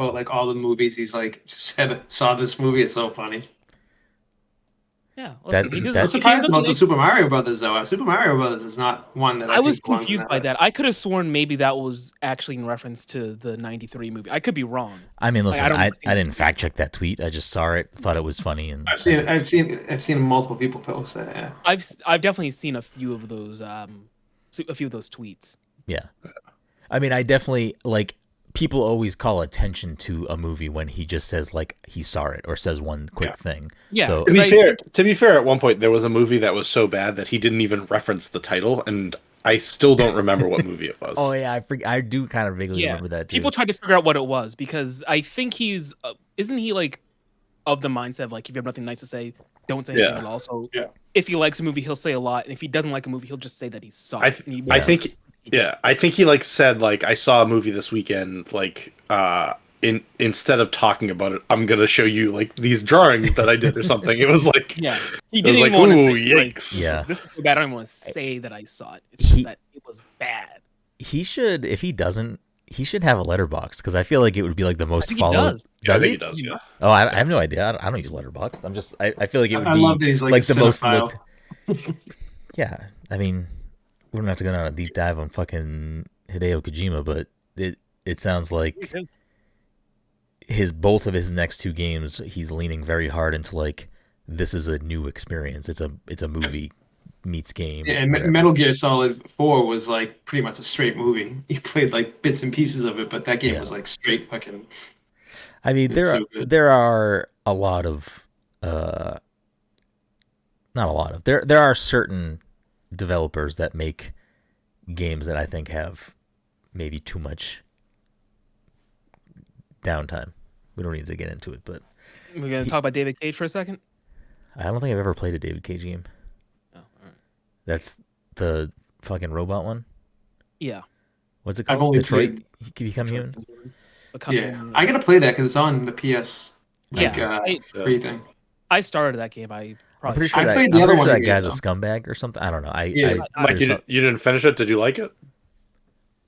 about like all the movies he's like just saw this movie. It's so funny. Yeah, I'm surprised about the Super Mario Brothers though. Super Mario Brothers is not one that I was think confused by that. I could have sworn maybe that was actually in reference to the '93 movie. I could be wrong. I mean, listen, I didn't fact check that tweet. I just saw it, thought it was funny, and I've seen multiple people post that. Yeah. I've definitely seen a few of those tweets. Yeah, I mean, I definitely like. People always call attention to a movie when he just says like he saw it or says one quick thing. Yeah. So to be fair, at one point there was a movie that was so bad that he didn't even reference the title, and I still don't remember what movie it was. Oh yeah, I do kind of vaguely remember that too. People tried to figure out what it was because I think he's isn't he like of the mindset of like if you have nothing nice to say, don't say anything at all. So if he likes a movie, he'll say a lot, and if he doesn't like a movie, he'll just say that he saw it. I think he like said like I saw a movie this weekend like instead of talking about it, I'm gonna show you like these drawings that I did or something. It was like he didn't even want to say, yikes. Like, this is so bad. I don't want to say that I saw it. It's just that it was bad. He should, if he doesn't, he should have a letterbox because I feel like it would be like the most followed. Does he? Does, yeah. Oh, I have no idea. I don't use letterbox. I feel like it would be love these, like the most looked. Yeah, I mean, we don't have to go down a deep dive on fucking Hideo Kojima, but it sounds like both of his next two games, he's leaning very hard into like this is a new experience. It's a movie meets game. Yeah, and Metal Gear Solid 4 was like pretty much a straight movie. You played like bits and pieces of it, but that game was like straight fucking. I mean, there are a lot of not a lot of there are certain developers that make games that I think have maybe too much downtime. We don't need to get into it, but we're gonna talk about David Cage for a second. I don't think I've ever played a David Cage game. Oh, all right. That's the fucking robot one. Yeah. What's it called? Detroit Become Human. Yeah, I gotta play that because it's on the PS. Free thing. I started that game. I'm pretty sure that guy's a scumbag or something. I don't know. Mike, you didn't finish it. Did you like it?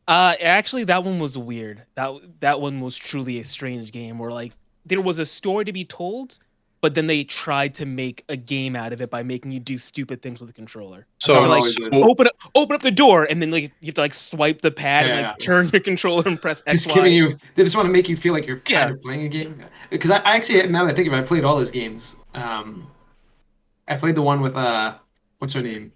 Actually, that one was weird. That one was truly a strange game where like there was a story to be told, but then they tried to make a game out of it by making you do stupid things with the controller. So like open up the door, and then like you have to like swipe the pad and like turn your controller and press X. They just want to make you feel like you're kind of playing a game. Because I actually, now that I think of it, I played all those games. I played the one with what's her name?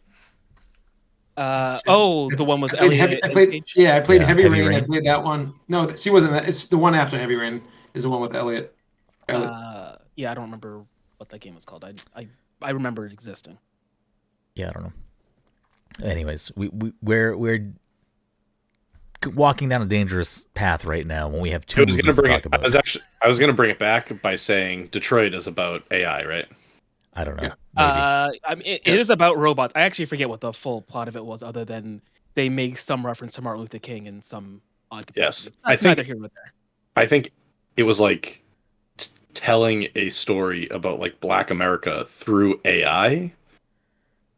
The one with Elliot. I played Heavy Rain. I played that one. No, she wasn't that. It's the one after Heavy Rain. Is the one with Elliot. Yeah, I don't remember what that game was called. I remember it existing. Yeah, I don't know. Anyways, we're walking down a dangerous path right now when we have two movies to talk about. I was going to bring it back by saying Detroit is about AI, right? I don't know. I mean, it is about robots. I actually forget what the full plot of it was, other than they make some reference to Martin Luther King in some odd capacity. Yes, I think it was like telling a story about like Black America through AI.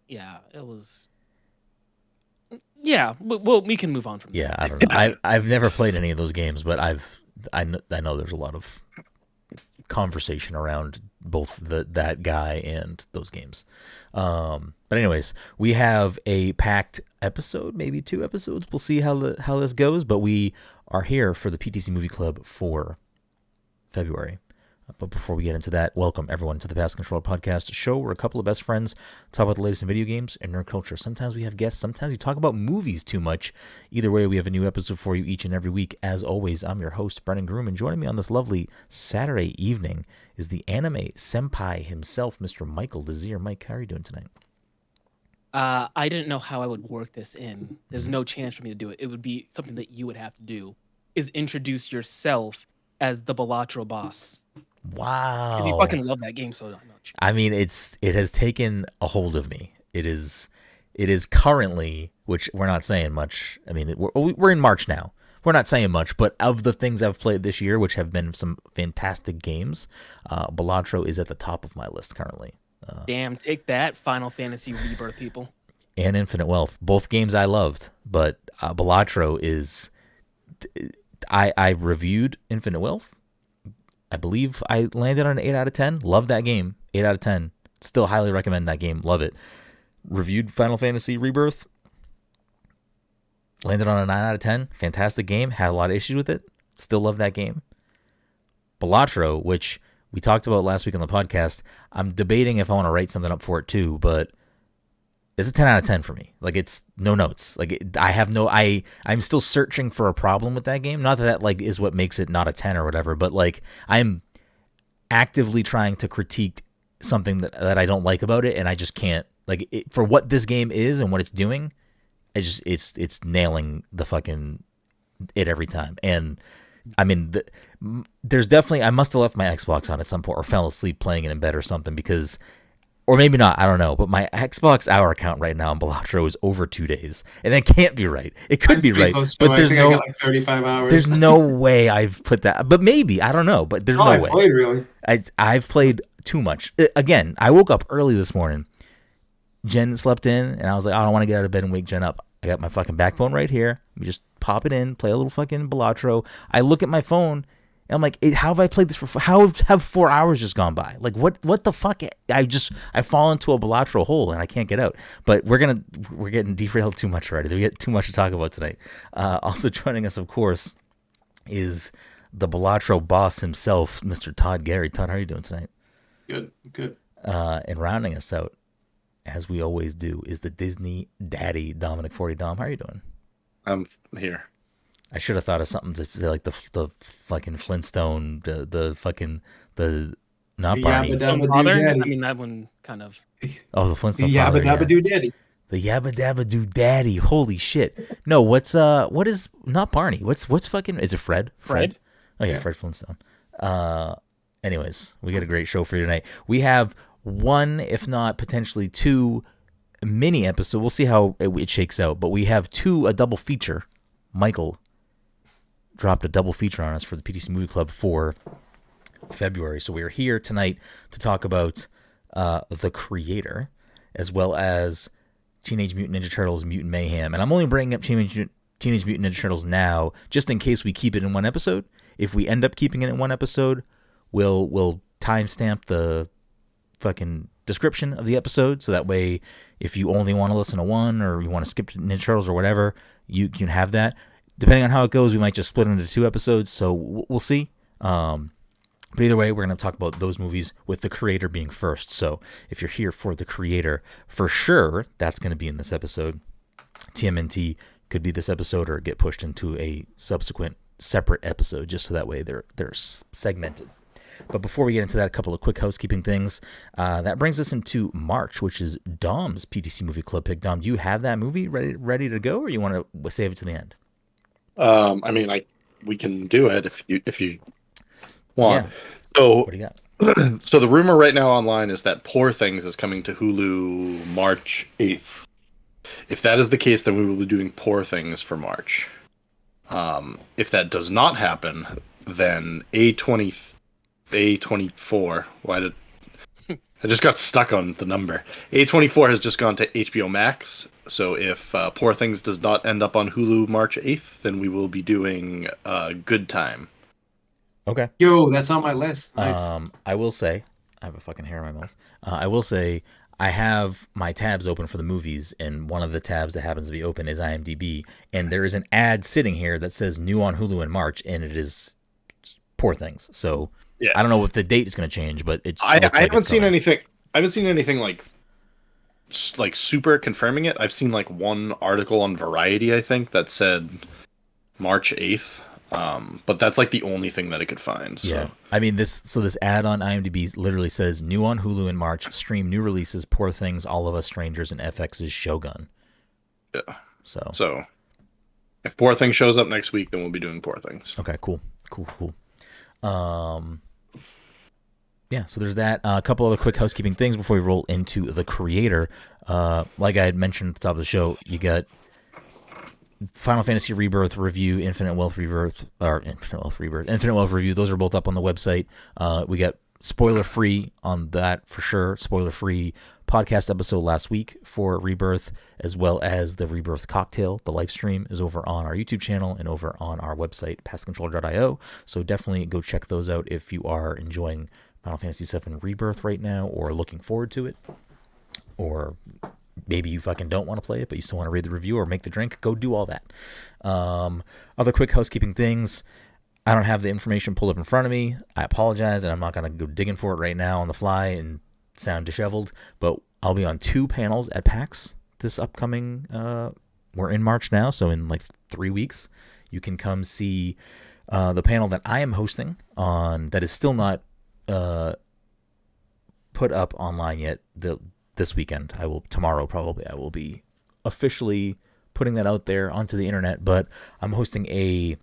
Yeah, it was. Yeah, well, we can move on from. Yeah, I don't know. I've never played any of those games, but I know there's a lot of conversation around both that guy and those games. But anyways, we have a packed episode, maybe 2 episodes. We'll see how this goes, but we are here for the PTC Movie Club for February. But before we get into that, welcome everyone to the Pass Control Podcast show. We're a couple of best friends, talk about the latest in video games and nerd culture. Sometimes we have guests, sometimes we talk about movies too much. Either way, we have a new episode for you each and every week. As always, I'm your host, Brenden Groom, and joining me on this lovely Saturday evening is the anime senpai himself, Mr. Michael Desir. Mike, how are you doing tonight? I didn't know how I would work this in. There's no chance for me to do it. It would be something that you would have to do, is introduce yourself as the Balatro boss. Wow. You fucking love that game so much. I mean, it has taken a hold of me. It is currently, which we're not saying much. I mean, we're in March now. We're not saying much, but of the things I've played this year, which have been some fantastic games, Balatro is at the top of my list currently. Damn, take that, Final Fantasy Rebirth people. And Infinite Wealth. Both games I loved, but Balatro is... I reviewed Infinite Wealth. I believe I landed on an 8 out of 10. Love that game. 8 out of 10. Still highly recommend that game. Love it. Reviewed Final Fantasy Rebirth. Landed on a 9 out of 10. Fantastic game. Had a lot of issues with it. Still love that game. Balatro, which we talked about last week on the podcast. I'm debating if I want to write something up for it too, but it's a 10 out of 10 for me. Like, it's no notes. Like, I'm still searching for a problem with that game. Not that like is what makes it not a 10 or whatever, but like I'm actively trying to critique something that I don't like about it, and I just can't. Like, for what this game is and what it's doing, it's nailing the fucking it every time. And I mean, there's definitely, I must have left my Xbox on at some point or fell asleep playing it in bed or something because, or maybe not, I don't know. But my Xbox hour count right now in Balatro is over 2 days, and that can't be right. It could be right, but there's no. I got like 35 hours. There's no way I've put that, but maybe I don't know. But there's no way. Played, really. I've played too much. Again, I woke up early this morning. Jen slept in, and I was like, I don't want to get out of bed and wake Jen up. I got my fucking backbone right here. We just pop it in, play a little fucking Balatro. I look at my phone, and I'm like, how have I played this for? How have 4 hours just gone by? Like, what the fuck? I fall into a Balatro hole, and I can't get out. But we're getting derailed too much already. We get too much to talk about tonight. Also joining us, of course, is the Balatro boss himself, Mr. Todd Gary. Todd, how are you doing tonight? Good. And rounding us out, as we always do, is the Disney Daddy, Dominic 40 Dom. How are you doing? I'm here. I should have thought of something to say, like the fucking Flintstone, the not The Barney. Yabba Dabba Doo Father? Daddy. I mean, that one kind of. Oh, the The Flintstone Yabba father. Dabba Yeah. Doo Daddy. The Yabba Dabba Doo Daddy. Holy shit! No, what is not Barney? What's fucking? Is it Fred? Fred? Oh yeah, Fred Flintstone. Anyways, we got a great show for you tonight. We have one, if not potentially two, mini episodes. We'll see how it shakes out. But we have a double feature. Michael dropped a double feature on us for the PTC Movie Club for February. So we are here tonight to talk about The Creator, as well as Teenage Mutant Ninja Turtles Mutant Mayhem. And I'm only bringing up Teenage Mutant Ninja Turtles now, just in case we keep it in one episode. If we end up keeping it in one episode, we'll timestamp the fucking description of the episode, so that way if you only want to listen to one or you want to skip to Ninja Turtles or whatever, you can have that. Depending on how it goes, we might just split into 2 episodes, so we'll see. But either way, we're going to talk about those movies with The Creator being first. So if you're here for The Creator, for sure, that's going to be in this episode. TMNT could be this episode or get pushed into a subsequent separate episode, just so that way they're segmented. But before we get into that, a couple of quick housekeeping things. That brings us into March, which is Dom's PTC Movie Club pick. Dom, do you have that movie ready to go, or you want to save it to the end? I mean, we can do it if you want. Yeah. So What do you got? So the rumor right now online is that Poor Things is coming to Hulu March 8th. If that is the case, then we will be doing Poor Things for March. If that does not happen, then A24. Why did I just got stuck on the number? A24 has just gone to HBO Max. So if Poor Things does not end up on Hulu March 8th, then we will be doing Good Time. Okay. Yo, that's on my list. Nice. I will say, I have a fucking hair in my mouth. I will say, I have my tabs open for the movies, and one of the tabs that happens to be open is IMDb, and there is an ad sitting here that says new on Hulu in March, and it is Poor Things. So Yeah. I don't know if the date is going to change, but it's. I haven't seen anything. I haven't seen anything like super confirming it. I've seen like one article on Variety, I think, that said March 8th. But that's like the only thing that I could find. So. Yeah, I mean this ad on IMDb literally says new on Hulu in March. Stream new releases: Poor Things, All of Us Strangers, and FX's Shogun. Yeah. So if Poor Things shows up next week, then we'll be doing Poor Things. okay, cool. Yeah, so there's that. A couple other quick housekeeping things before we roll into The Creator. Like I had mentioned at the top of the show, you got Final Fantasy Rebirth review, Infinite Wealth Review. Those are both up on the website. We got spoiler free on that for sure. Spoiler free podcast episode last week for Rebirth, as well as the Rebirth cocktail. The live stream is over on our YouTube channel and over on our website, passcontroller.io. So definitely go check those out if you are enjoying Final Fantasy VII Rebirth right now or looking forward to it. Or maybe you fucking don't want to play it, but you still want to read the review or make the drink. Go do all that. Other quick housekeeping things. I don't have the information pulled up in front of me. I apologize, and I'm not going to go digging for it right now on the fly and sound disheveled, but I'll be on 2 panels at PAX this upcoming, we're in March now, so in like 3 weeks, you can come see the panel that I am hosting on, that is still not put up online yet. This weekend, tomorrow probably, I will be officially putting that out there onto the internet, but I'm hosting a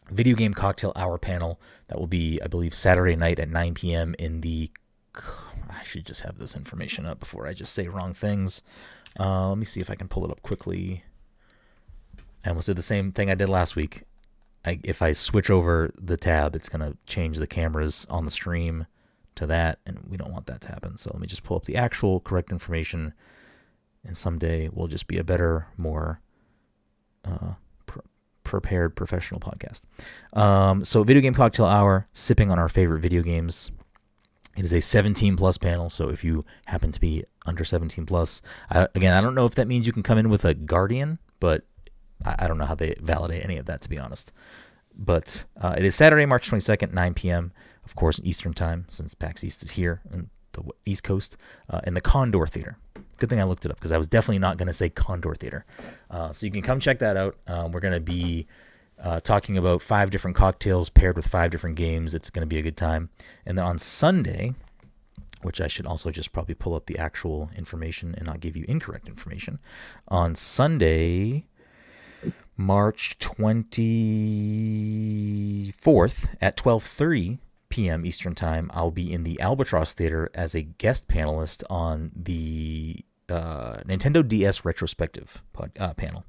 video game cocktail hour panel that will be, I believe, Saturday night at 9 p.m. in the... I should just have this information up before I just say wrong things. Let me see if I can pull it up quickly. I almost did the same thing I did last week. If I switch over the tab, it's going to change the cameras on the stream to that, and we don't want that to happen. So let me just pull up the actual correct information, and someday we'll just be a better, more prepared professional podcast. So video game cocktail hour, sipping on our favorite video games. It is a 17 plus panel, so if you happen to be under 17 plus, I don't know if that means you can come in with a guardian, but I don't know how they validate any of that, to be honest. But it is Saturday, March 22nd, 9 p.m., of course, Eastern time, since PAX East is here in the East Coast, in the Condor Theater. Good thing I looked it up, because I was definitely not going to say Condor Theater. So you can come check that out. We're going to be talking about 5 different cocktails paired with 5 different games. It's going to be a good time. And then on Sunday, which I should also just probably pull up the actual information and not give you incorrect information. On Sunday, March 24th at 12:30 p.m. Eastern Time, I'll be in the Albatross Theater as a guest panelist on the Nintendo DS retrospective panel.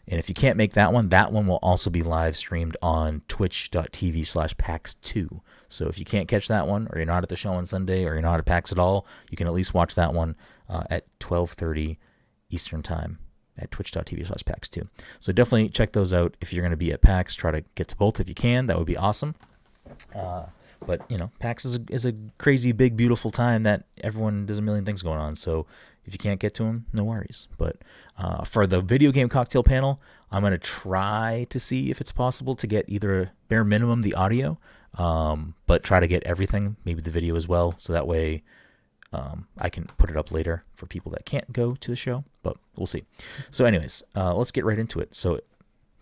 And if you can't make that one will also be live streamed on twitch.tv/PAX2. So if you can't catch that one, or you're not at the show on Sunday, or you're not at PAX at all, you can at least watch that one at 12:30 Eastern Time at twitch.tv/PAX2. So definitely check those out if you're going to be at PAX. Try to get to both if you can. That would be awesome. But, PAX is a crazy, big, beautiful time that everyone does a million things going on. So if you can't get to them, no worries. But for the video game cocktail panel, I'm going to try to see if it's possible to get either bare minimum the audio, but try to get everything, maybe the video as well. So that way I can put it up later for people that can't go to the show. But we'll see. So anyways, let's get right into it. So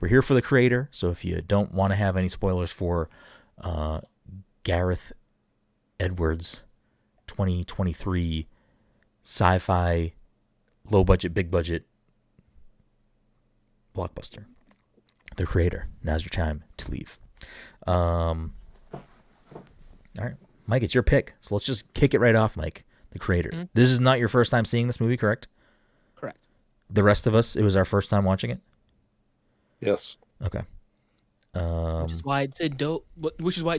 we're here for the creator. So if you don't want to have any spoilers for Gareth Edwards' 2023 sci-fi, low-budget, big-budget blockbuster, the creator, now's your time to leave. All right, Mike, it's your pick. So let's just kick it right off, Mike, the creator. Mm-hmm. This is not your first time seeing this movie, correct? Correct. The rest of us, it was our first time watching it? Yes. Okay. Which is why it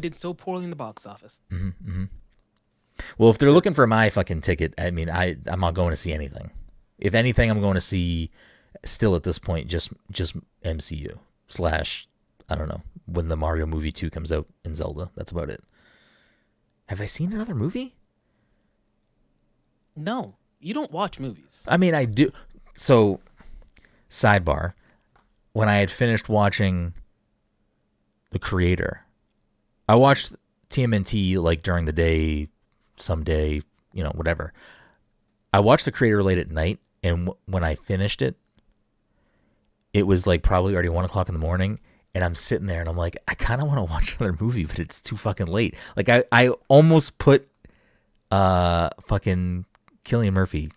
did so poorly in the box office. Mm-hmm, mm-hmm. Well, if they're looking for my fucking ticket, I mean, I'm not going to see anything. If anything, I'm going to see, still at this point, just MCU / I don't know, when the Mario movie 2 comes out in Zelda. That's about it. Have I seen another movie? No, you don't watch movies. I mean, I do. So, sidebar, when I had finished watching The Creator, I watched TMNT like during the day, someday, whatever. I watched The Creator late at night, and when I finished it, it was like probably already 1 o'clock in the morning, and I'm sitting there and I'm like, I kind of want to watch another movie, but it's too fucking late. Like I almost put fucking Cillian Murphy,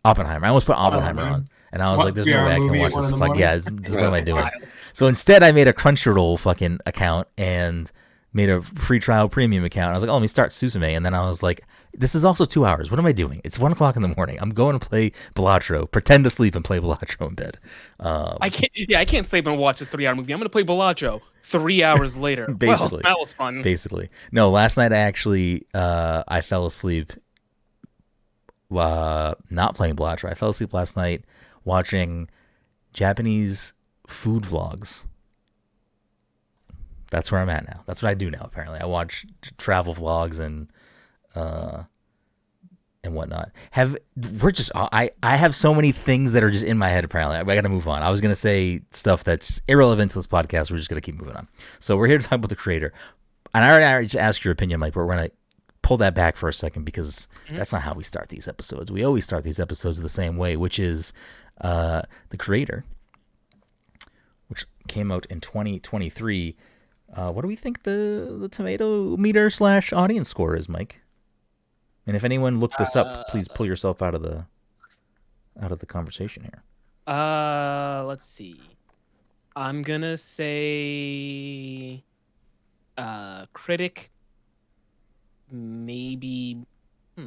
Oppenheimer. I almost put Oppenheimer on, and I was like, there's no way I can watch this. Fuck yeah, this what am I doing? So instead, I made a Crunchyroll fucking account and made a free trial premium account. I was like, oh, let me start Suzume. And then I was like, this is also 2 hours. What am I doing? It's 1 o'clock in the morning. I'm going to play Balatro, pretend to sleep and play Balatro in bed. I can't sleep and watch this 3 hour movie. I'm going to play Balatro 3 hours later. Basically. Well, that was fun. Basically. No, last night I actually, I fell asleep not playing Blatcher. I fell asleep last night watching Japanese food vlogs. That's where I'm at now. That's what I do now. Apparently, I watch travel vlogs and whatnot. I have so many things that are just in my head. Apparently, I got to move on. I was gonna say stuff that's irrelevant to this podcast. We're just gonna keep moving on. So we're here to talk about the creator, and I already just asked your opinion, Mike. But we're gonna pull that back for a second because that's not how we start these episodes. We always start these episodes the same way, which is the creator, which came out in 2023. What do we think the tomato meter / audience score is, Mike? And if anyone looked this up, please pull yourself out of the conversation here. Let's see. I'm gonna say critic maybe I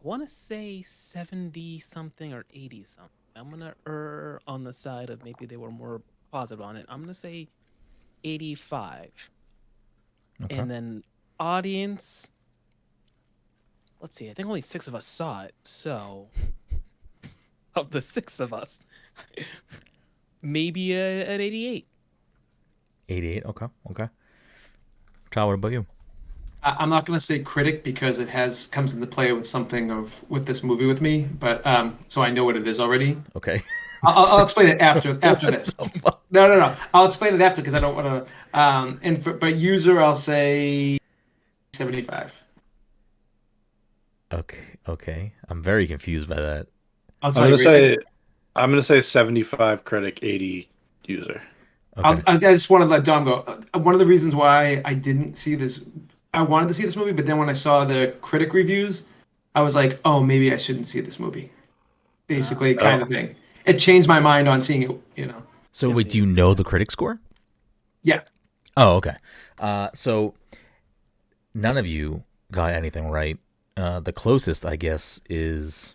want to say 70 something or 80 something. I'm gonna err on the side of maybe they were more positive on it. I'm gonna say 85. Okay. And then audience, let's see, I think only 6 of us saw it. So of the 6 of us, maybe an 88. 88. Okay. Todd, what about you? I'm not going to say critic because it comes into play with with this movie with me, but so I know what it is already. Okay. I'll explain it after this. No. I'll explain it after because I don't want to. But user, I'll say 75. Okay. I'm very confused by that. I'm gonna say 75 critic, 80 user. Okay. I just want to let Dom go. One of the reasons why I didn't see this, I wanted to see this movie, but then when I saw the critic reviews, I was like, oh, maybe I shouldn't see this movie. Basically, kind of thing. It changed my mind on seeing it. So wait, do you know the critic score? Yeah. Oh, okay. So none of you got anything right. The closest, I guess, is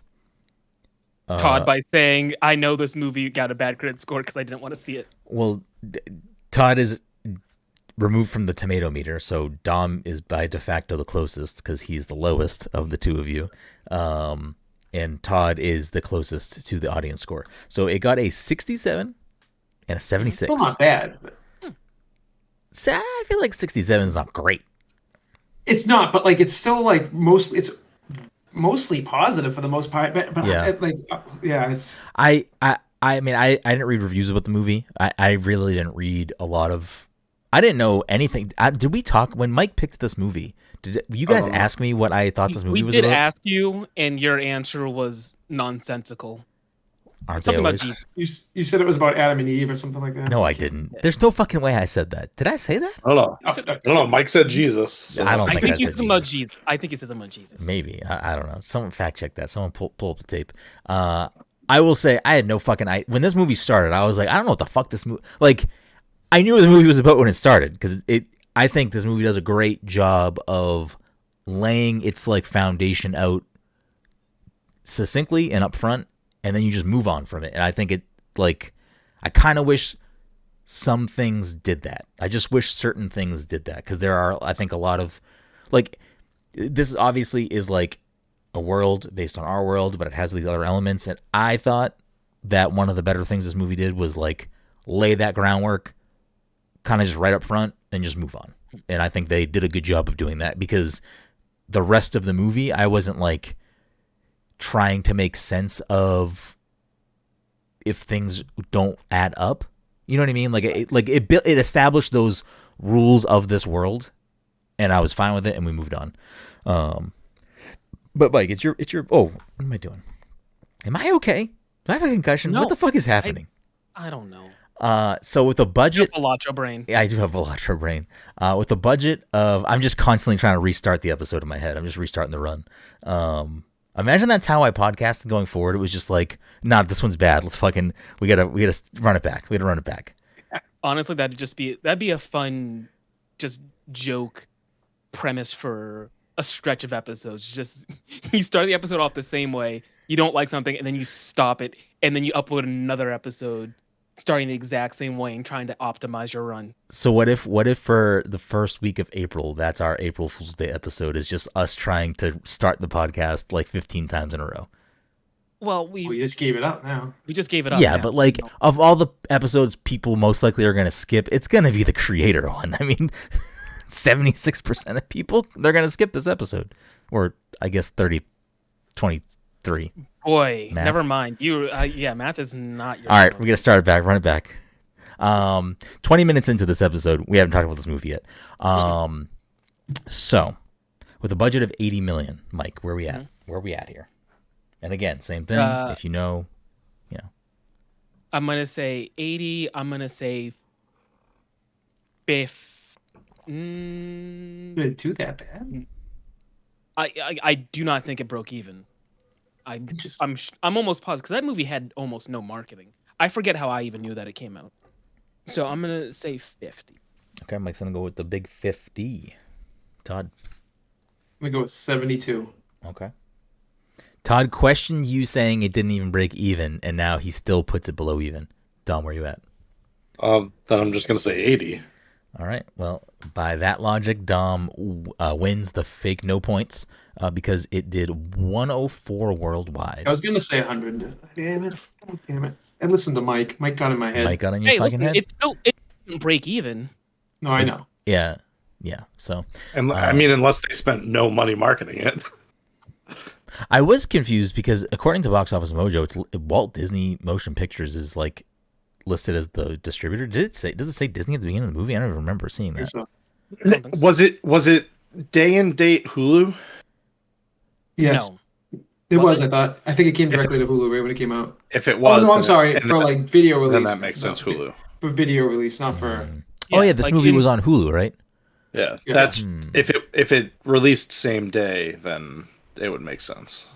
Todd by saying, I know this movie got a bad critic score because I didn't want to see it. Well, Todd is removed from the tomato meter, so Dom is by de facto the closest because he's the lowest of the two of you. And Todd is the closest to the audience score. So it got a 67 and a 76. Still not bad. So I feel like 67 is not great. It's not, but it's still it's mostly positive for the most part. But Yeah. It's. I mean, I didn't read reviews about the movie. I really didn't read a lot of. I didn't know anything. Did we talk when Mike picked this movie? Did you guys ask me what I thought this movie was about? We did ask you, and your answer was nonsensical. Aren't something they about always? Jesus. You said it was about Adam and Eve or something like that. No, I didn't. There's no fucking way I said that. Did I say that? I don't know. Mike said Jesus. So. I don't I think think I he said said about Jesus. I think he said something about Jesus. Maybe. I don't know. Someone fact check that. Someone pull up the tape. I will say I had no fucking when this movie started, I was like, I don't know what the fuck this movie I knew what the movie was about when it started because I think this movie does a great job of laying its foundation out succinctly and up front, and then you just move on from it. And I think it I kind of wish some things did that. I just wish certain things did that because there are, I think, a lot of this obviously is a world based on our world, but it has these other elements. And I thought that one of the better things this movie did was lay that groundwork kind of just right up front and just move on. And I think they did a good job of doing that because the rest of the movie, I wasn't trying to make sense of if things don't add up. You know what I mean? It established those rules of this world, and I was fine with it, and we moved on. But Mike, it's your. Oh, what am I doing? Am I okay? Do I have a concussion? No, what the fuck is happening? I don't know. So with a budget, Velatro brain. Yeah, I do have Velatro brain. With a budget of, I'm just constantly trying to restart the episode in my head. I'm just restarting the run. Imagine that's how I podcast going forward. It was just nah, this one's bad. We gotta run it back. We gotta run it back. Honestly, that'd be a fun, just joke premise for a stretch of episodes. Just you start the episode off the same way. You don't like something, and then you stop it, and then you upload another episode starting the exact same way and trying to optimize your run. So what if for the first week of April, that's our April Fool's Day episode, is just us trying to start the podcast like 15 times in a row? Well, We just gave it up now. we just gave it up. Yeah, now, but so, like of all the episodes people most likely are going to skip, it's going to be the creator one. I mean, 76% of people, they're going to skip this episode. Or I guess 23. boy, Math. never mind. Yeah, math is not your. All right, forte. we're going to start it back, run it back. 20 minutes into this episode, we haven't talked about this movie yet. So, with a budget of 80 million, Mike, where are we at? Where are we at here? And again, same thing. If you know. I'm gonna say 80. I'm gonna say 50. Didn't do that bad. I do not think it broke even. I'm almost positive because that movie had almost no marketing. I forget how I even knew that it came out. So I'm gonna say 50. Okay, Mike's going to go with the big 50. Todd. I'm gonna go with 72. Okay. Todd questioned you saying it didn't even break even, and now he still puts it below even. Dom, where you at? Then I'm just gonna say 80. All right. Well, by that logic, Dom wins the fake no points because it did 104 worldwide. I was gonna say 100. Damn it! Oh, damn it! And listen to Mike. Mike got in my head. Mike got on your Hey, fucking listen, head? it didn't break even. No, I know. Yeah. So And I mean, unless they spent no money marketing it. I was confused because according to Box Office Mojo, it's Walt Disney Motion Pictures is like listed as the distributor. Does it say Disney at the beginning of the movie? I don't even remember seeing that. So, Was it day and date Hulu? yes, No. it Was was. it? I think it came directly to Hulu right when it came out. If it Oh was, no, I'm then sorry. and For then- like video release. then that makes No, sense. Hulu. For video release, not for. Oh yeah, this like movie in- was on Hulu, right? Yeah, Yeah. that's if it released same day, then it would make sense.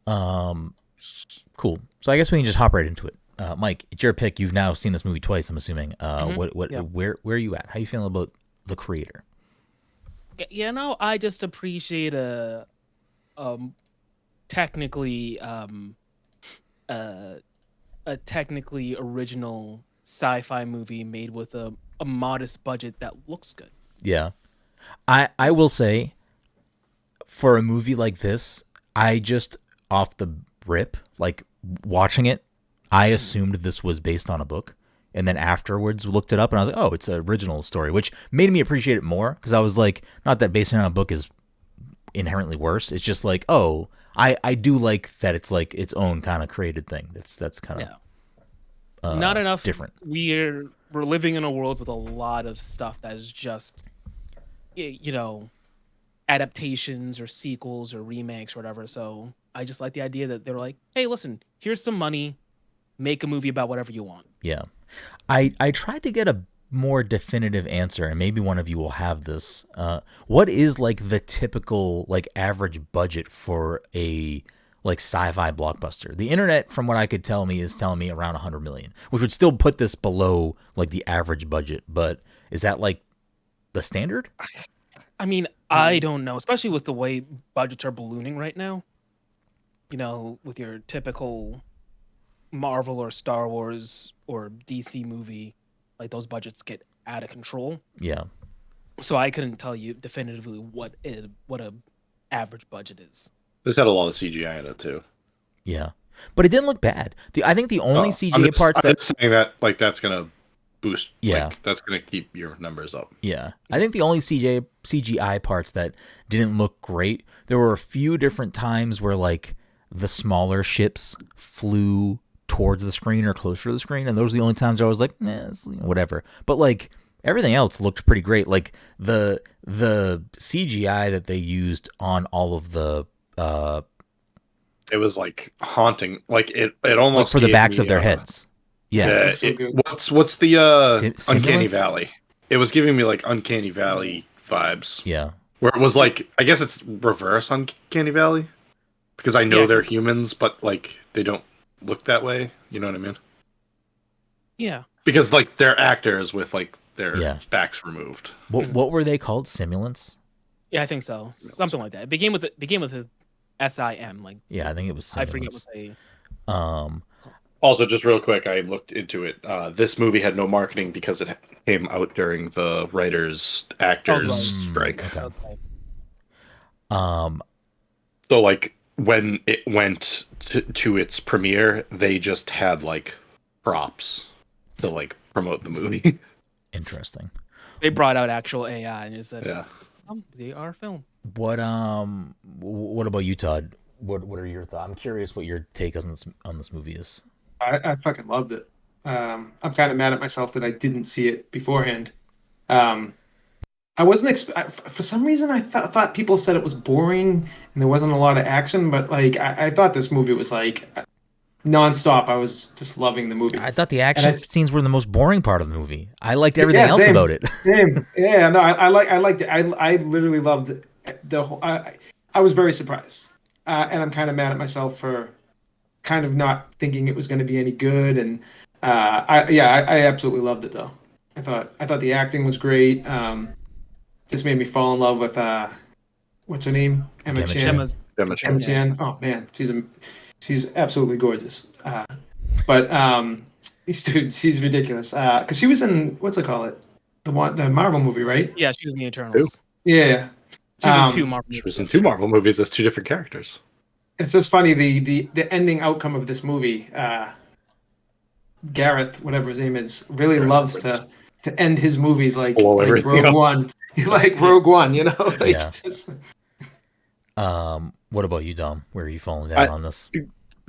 Cool. So I guess we can just hop right into it. Mike, it's your pick. You've now seen this movie twice, I'm assuming. Yeah. Where are you at? How you feeling about the creator? You know, I just appreciate a technically original sci-fi movie made with a modest budget that looks good. Yeah. I will say, for a movie like this, I just off the rip, like watching it, I assumed this was based on a book, and then afterwards looked it up, and I was like, oh, it's an original story, which made me appreciate it more because I was like, not that based on a book is inherently worse. It's just like, oh, I do like that it's like its own kind of created thing. That's kind of Not enough different. We're living in a world with a lot of stuff that is just, you know, adaptations or sequels or remakes or whatever. So I just like the idea that they're like, hey, listen, here's some money, make a movie about whatever you want. Yeah. I tried to get a more definitive answer, and maybe one of you will have this. What is like the typical like average budget for a like sci-fi blockbuster? The internet, from what I could tell me, is telling me around 100 million, which would still put this below like the average budget. But is that like the standard? I mean, I don't know, especially with the way budgets are ballooning right now. You know, with your typical Marvel or Star Wars or DC movie, like those budgets get out of control. Yeah. So I couldn't tell you definitively what a average budget is. This had a lot of CGI in it too. Yeah. But it didn't look bad. I think the only CGI parts I'm just saying that like that's gonna boost. Yeah. Like, that's gonna keep your numbers up. Yeah. I think the only CGI parts that didn't look great, there were a few different times where like the smaller ships flew towards the screen or closer to the screen, and those were the only times where I was like, it's, whatever. But like everything else looked pretty great. Like the CGI that they used on all of the It was like haunting. Like it almost like for the gave backs me, of their heads. Yeah. So good. What's the Uncanny Simulants? Valley? It was giving me like Uncanny Valley vibes. Yeah. Where it was like, I guess it's reverse Uncanny Valley, because I know Yeah. they're humans, but like they don't look that way. You know what I mean? Yeah. Because like they're actors with like their Yeah. backs removed. What were they called? Simulants? Yeah, I think so. Something like that. It began with a SIM. Like Yeah, I think it was simulants. I forget what they. Also, just real quick, I looked into it. This movie had no marketing because it came out during the writers actors strike. Okay. Okay. So like when it went to its premiere, they just had like props to like promote the movie. Interesting. They brought out actual AI and just said, Yeah. They are film. What about you, Todd? What are your thoughts? I'm curious what your take on this movie is. I fucking loved it. I'm kind of mad at myself that I didn't see it beforehand. I wasn't for some reason I thought people said it was boring and there wasn't a lot of action, but like I thought this movie was like nonstop. I was just loving the movie. I thought the action scenes were the most boring part of the movie. I liked everything else same, about it. Same. Yeah, no, I liked it. I literally loved the whole. I was very surprised, and I'm kind of mad at myself for kind of not thinking it was going to be any good. And I absolutely loved it though. I thought the acting was great. Just made me fall in love with what's her name? Emma Chan. Emma Chan. Oh man, she's absolutely gorgeous. She's ridiculous. Because she was in what's it called? The Marvel movie, right? Yeah, she was in the Eternals. Yeah. She was in 2 Marvel movies. She was in 2 Marvel movies as 2 different characters. It's just funny the ending outcome of this movie. Gareth, whatever his name is, really loves to end his movies like Rogue One, like Rogue One. You know, like Yeah. just... What about you, Dom? Where are you falling down on this?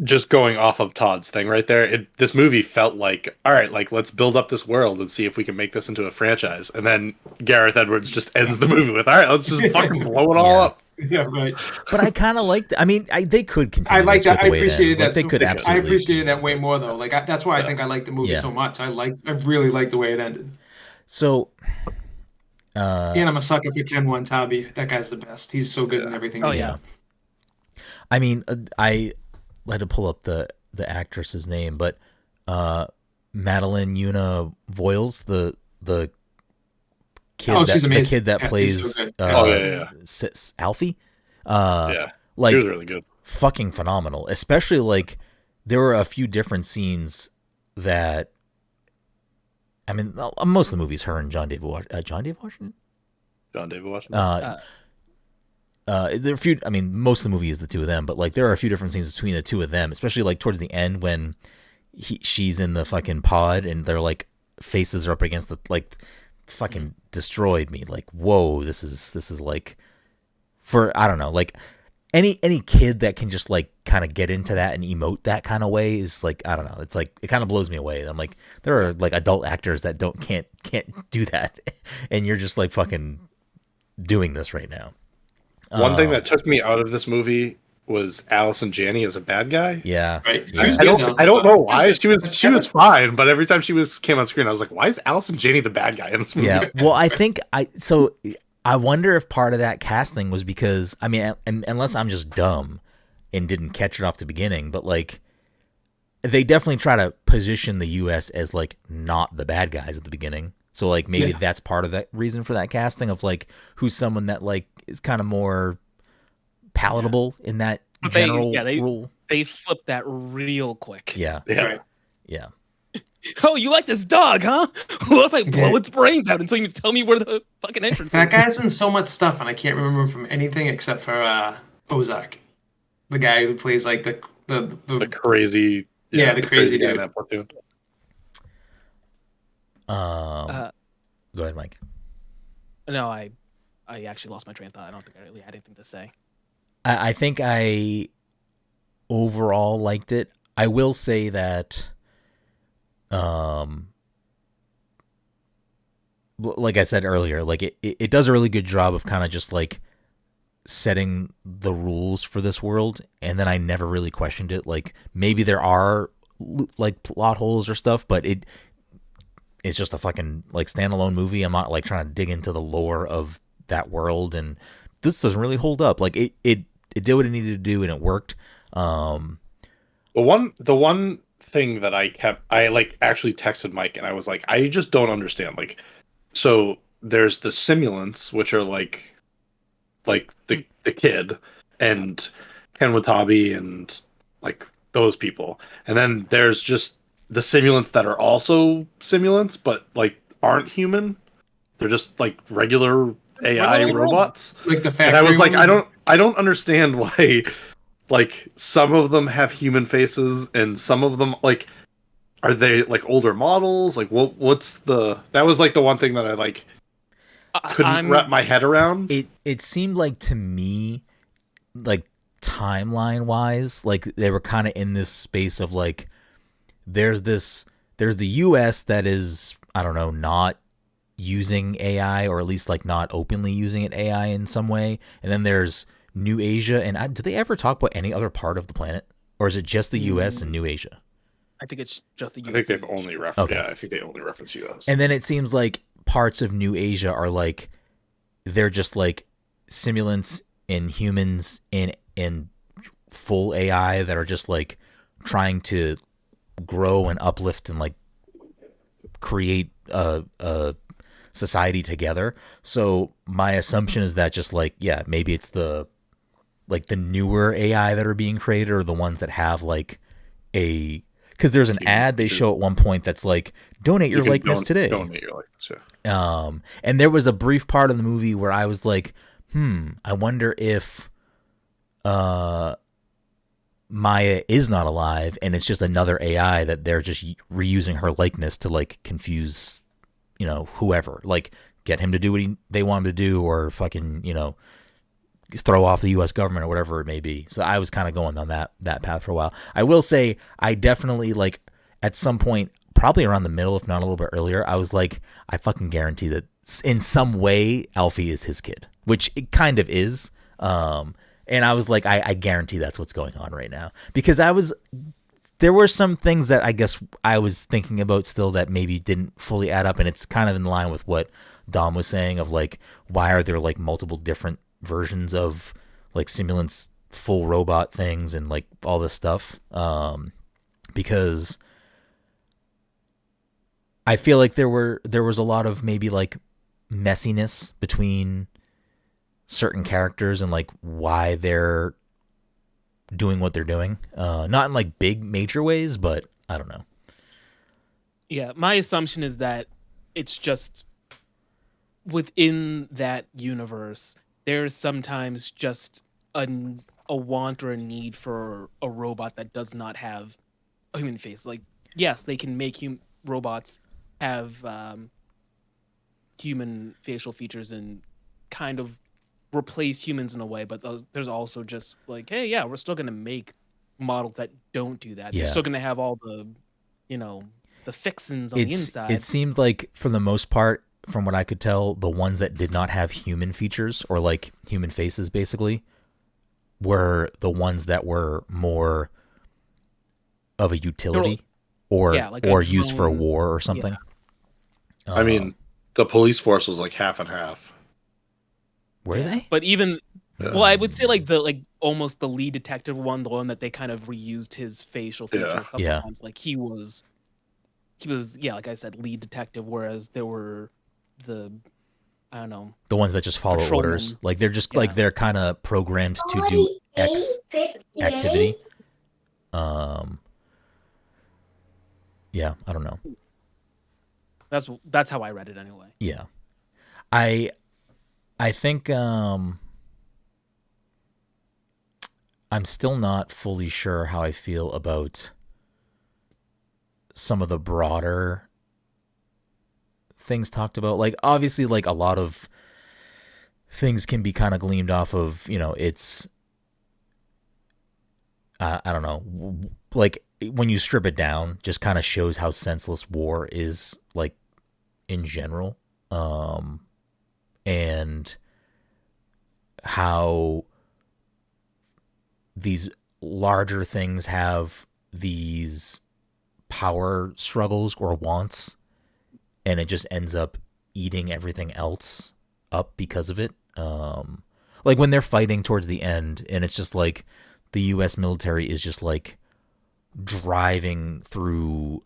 Just going off of Todd's thing right there, this movie felt like, all right, like let's build up this world and see if we can make this into a franchise. And then Gareth Edwards just ends the movie with, all right, let's just fucking blow it all up. Yeah, right. But I kind of liked. I mean, they could continue. I like that. I appreciated that. They could absolutely. I appreciated that way more though. Like that's why I think I liked the movie so much. I really liked the way it ended. So. And I'm a sucker for Ken Watanabe. That guy's the best. He's so good in everything. Oh yeah. I mean, I had to pull up the actress's name, but Madeline Una Voiles, the kid the kid that plays so Alfie. Like, she was really good. Fucking phenomenal. Especially like there were a few different scenes that. I mean, most of the movies, her and John David Washington. John David Washington. There are a few. I mean, most of the movie is the two of them, but like there are a few different scenes between the two of them, especially like towards the end when she's in the fucking pod and their like faces are up against the like fucking destroyed me. Like, whoa, this is like for I don't know, like any kid that can just like kind of get into that and emote that kind of way is like I don't know. It's like it kind of blows me away. I'm like there are like adult actors that can't do that, and you're just like fucking doing this right now. One thing that took me out of this movie was Allison Janney as a bad guy. Yeah, right. I don't know why she was fine, but every time she came on screen, I was like, why is Allison Janney the bad guy in this movie? Yeah, well, I wonder if part of that casting was because I mean, unless I'm just dumb and didn't catch it off the beginning, but like they definitely try to position the U.S. as like not the bad guys at the beginning. So like maybe that's part of that reason for that casting of like who's someone that like is kind of more palatable in that general role. They flipped that real quick. Yeah. Right. Yeah. Oh, you like this dog, huh? What if I blow its brains out until you tell me where the fucking entrance is? That guy's in so much stuff, and I can't remember him from anything except for Ozark. The guy who plays like the crazy the crazy dude. guy in that platoon. Go ahead, Mike. No, I actually lost my train of thought. I don't think I really had anything to say. I think I overall liked it. I will say that, like I said earlier, like it does a really good job of kind of just like setting the rules for this world, and then I never really questioned it. Like maybe there are like plot holes or stuff, but it's just a fucking like standalone movie. I'm not like trying to dig into the lore of that world, and this doesn't really hold up. Like it did what it needed to do, and it worked. The one thing that I like actually texted Mike, and I was like, I just don't understand. Like, so there's the simulants, which are like the kid and Ken Watanabe and like those people. And then there's just the simulants that are also simulants, but like aren't human. They're just like regular AI Regular robots. Like the And I factory was like, ones. I don't understand why like some of them have human faces and some of them like are they like older models? Like what's the that was like the one thing that I like couldn't wrap I'm my head around. It seemed like to me, like timeline wise, like they were kind of in this space of like there's the US that is, I don't know, not using AI, or at least like not openly using it AI in some way, and then there's New Asia. And do they ever talk about any other part of the planet, or is it just the US and New Asia? I think it's just the I US. think they've only referenced Okay. yeah, I think they only reference US. And then it seems like parts of New Asia are like they're just like simulants and humans in full AI that are just like trying to grow and uplift and like create a society together. So my assumption is that just like, yeah, maybe it's the like the newer AI that are being created, or the ones that have like a, because there's an ad they show at one point that's like, donate your likeness today. Donate your likeness, yeah. And there was a brief part of the movie where I was like, I wonder if Maya is not alive and it's just another AI that they're just reusing her likeness to like confuse, whoever, like get him to do what they want him to do, or fucking, throw off the U.S. government or whatever it may be. So I was kind of going on that path for a while. I will say I definitely like at some point, probably around the middle, if not a little bit earlier, I was like, I fucking guarantee that in some way Alfie is his kid, which it kind of is. And I was like, I guarantee that's what's going on right now, because there were some things that I guess I was thinking about still that maybe didn't fully add up. And it's kind of in line with what Dom was saying of like, why are there like multiple different versions of like simulants, full robot things, and like all this stuff? Because I feel like there was a lot of maybe like messiness between certain characters and like why they're doing what they're doing. Not in like big major ways, but I don't know. Yeah, my assumption is that it's just within that universe, there's sometimes just a want or a need for a robot that does not have a human face. Like, yes, they can make robots have human facial features and kind of replace humans in a way, but there's also just like, hey, yeah, we're still gonna make models that don't do that. Yeah. They're still gonna have all the, the fixins on the inside. It seemed like for the most part, from what I could tell, the ones that did not have human features or like human faces basically were the ones that were more of a utility or like used for a war or something. Yeah. I mean, the police force was like half and half. Were they? But even well, I would say like almost the lead detective one, the one that they kind of reused his facial feature a couple times. Like he was like I said, lead detective, whereas there were the the ones that just follow patrolmen. orders. Like they're just like they're kind of programmed to do X activity. Yeah, I don't know. That's how I read it anyway. Yeah. I think I'm still not fully sure how I feel about some of the broader things talked about. Like obviously like a lot of things can be kind of gleamed off of, it's I don't know, like when you strip it down, just kind of shows how senseless war is like in general. And how these larger things have these power struggles or wants, and it just ends up eating everything else up because of it. Like when they're fighting towards the end, and it's just like the U.S. military is just like driving through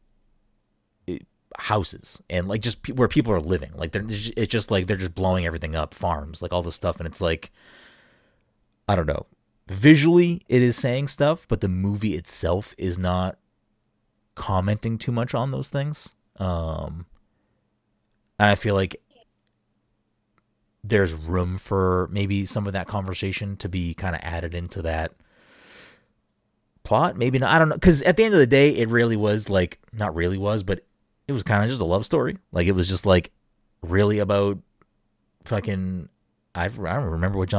houses and like just where people are living, like it's just like they're just blowing everything up, farms, like all this stuff, and it's like, I don't know, visually it is saying stuff, but the movie itself is not commenting too much on those things. And I feel like there's room for maybe some of that conversation to be kind of added into that plot. Maybe not. I don't know. Because at the end of the day, it really was like, not really was, but it was kind of just a love story. Like, it was just like really about fucking, I don't remember what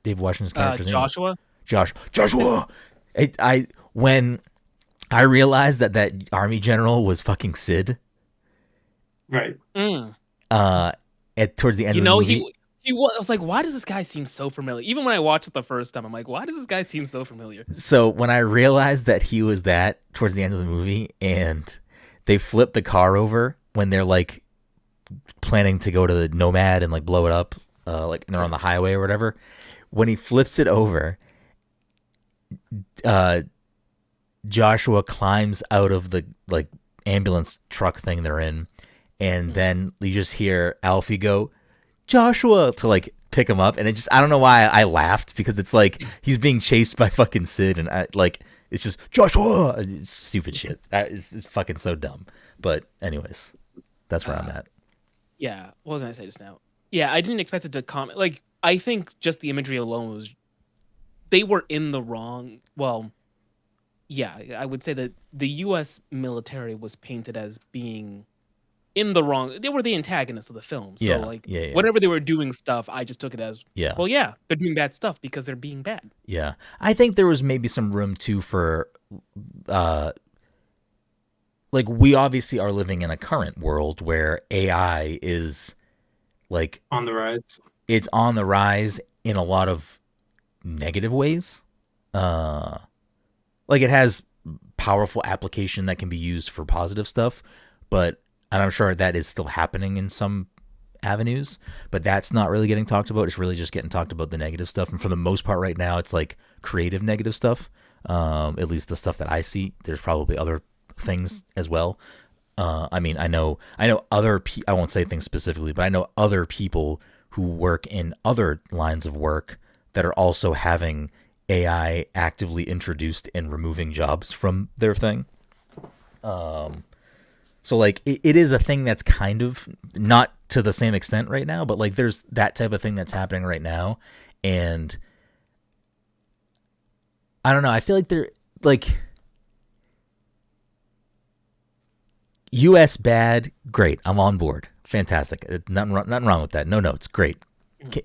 Dave Washington's character's name was. Joshua. When I realized that army general was fucking Sid. Right. Towards the end of the movie. I was like, why does this guy seem so familiar? Even when I watched it the first time, I'm like, why does this guy seem so familiar? So when I realized that he was that towards the end of the movie, and they flip the car over when they're like planning to go to the Nomad and like blow it up, like they're on the highway or whatever. When he flips it over, Joshua climbs out of the like ambulance truck thing they're in, and then you just hear Alfie go, Joshua, to like pick him up, and it just, I don't know why I laughed, because it's like he's being chased by fucking Sid, and it's just Joshua. It's stupid shit. It's fucking so dumb. But anyways, that's where I'm at. Yeah, what was I gonna say just now? Yeah, I didn't expect it to comment. Like, I think just the imagery alone was, they were in the wrong. Well, yeah, I would say that the U.S. military was painted as being in the wrong. They were the antagonists of the film. So whenever they were doing stuff, I just took it as, well, yeah, they're doing bad stuff because they're being bad. Yeah. I think there was maybe some room too for like, we obviously are living in a current world where AI is like on the rise. It's on the rise in a lot of negative ways. Like, it has powerful application that can be used for positive stuff, and I'm sure that is still happening in some avenues, but that's not really getting talked about. It's really just getting talked about the negative stuff. And for the most part right now, it's like creative negative stuff. At least the stuff that I see. There's probably other things as well. I mean, I know other I won't say things specifically, but I know other people who work in other lines of work that are also having AI actively introduced in removing jobs from their thing. So like it is a thing that's kind of not to the same extent right now, but like there's that type of thing that's happening right now. And I don't know, I feel like they're like, US bad, great, I'm on board. Fantastic. Nothing wrong with that. No notes, great.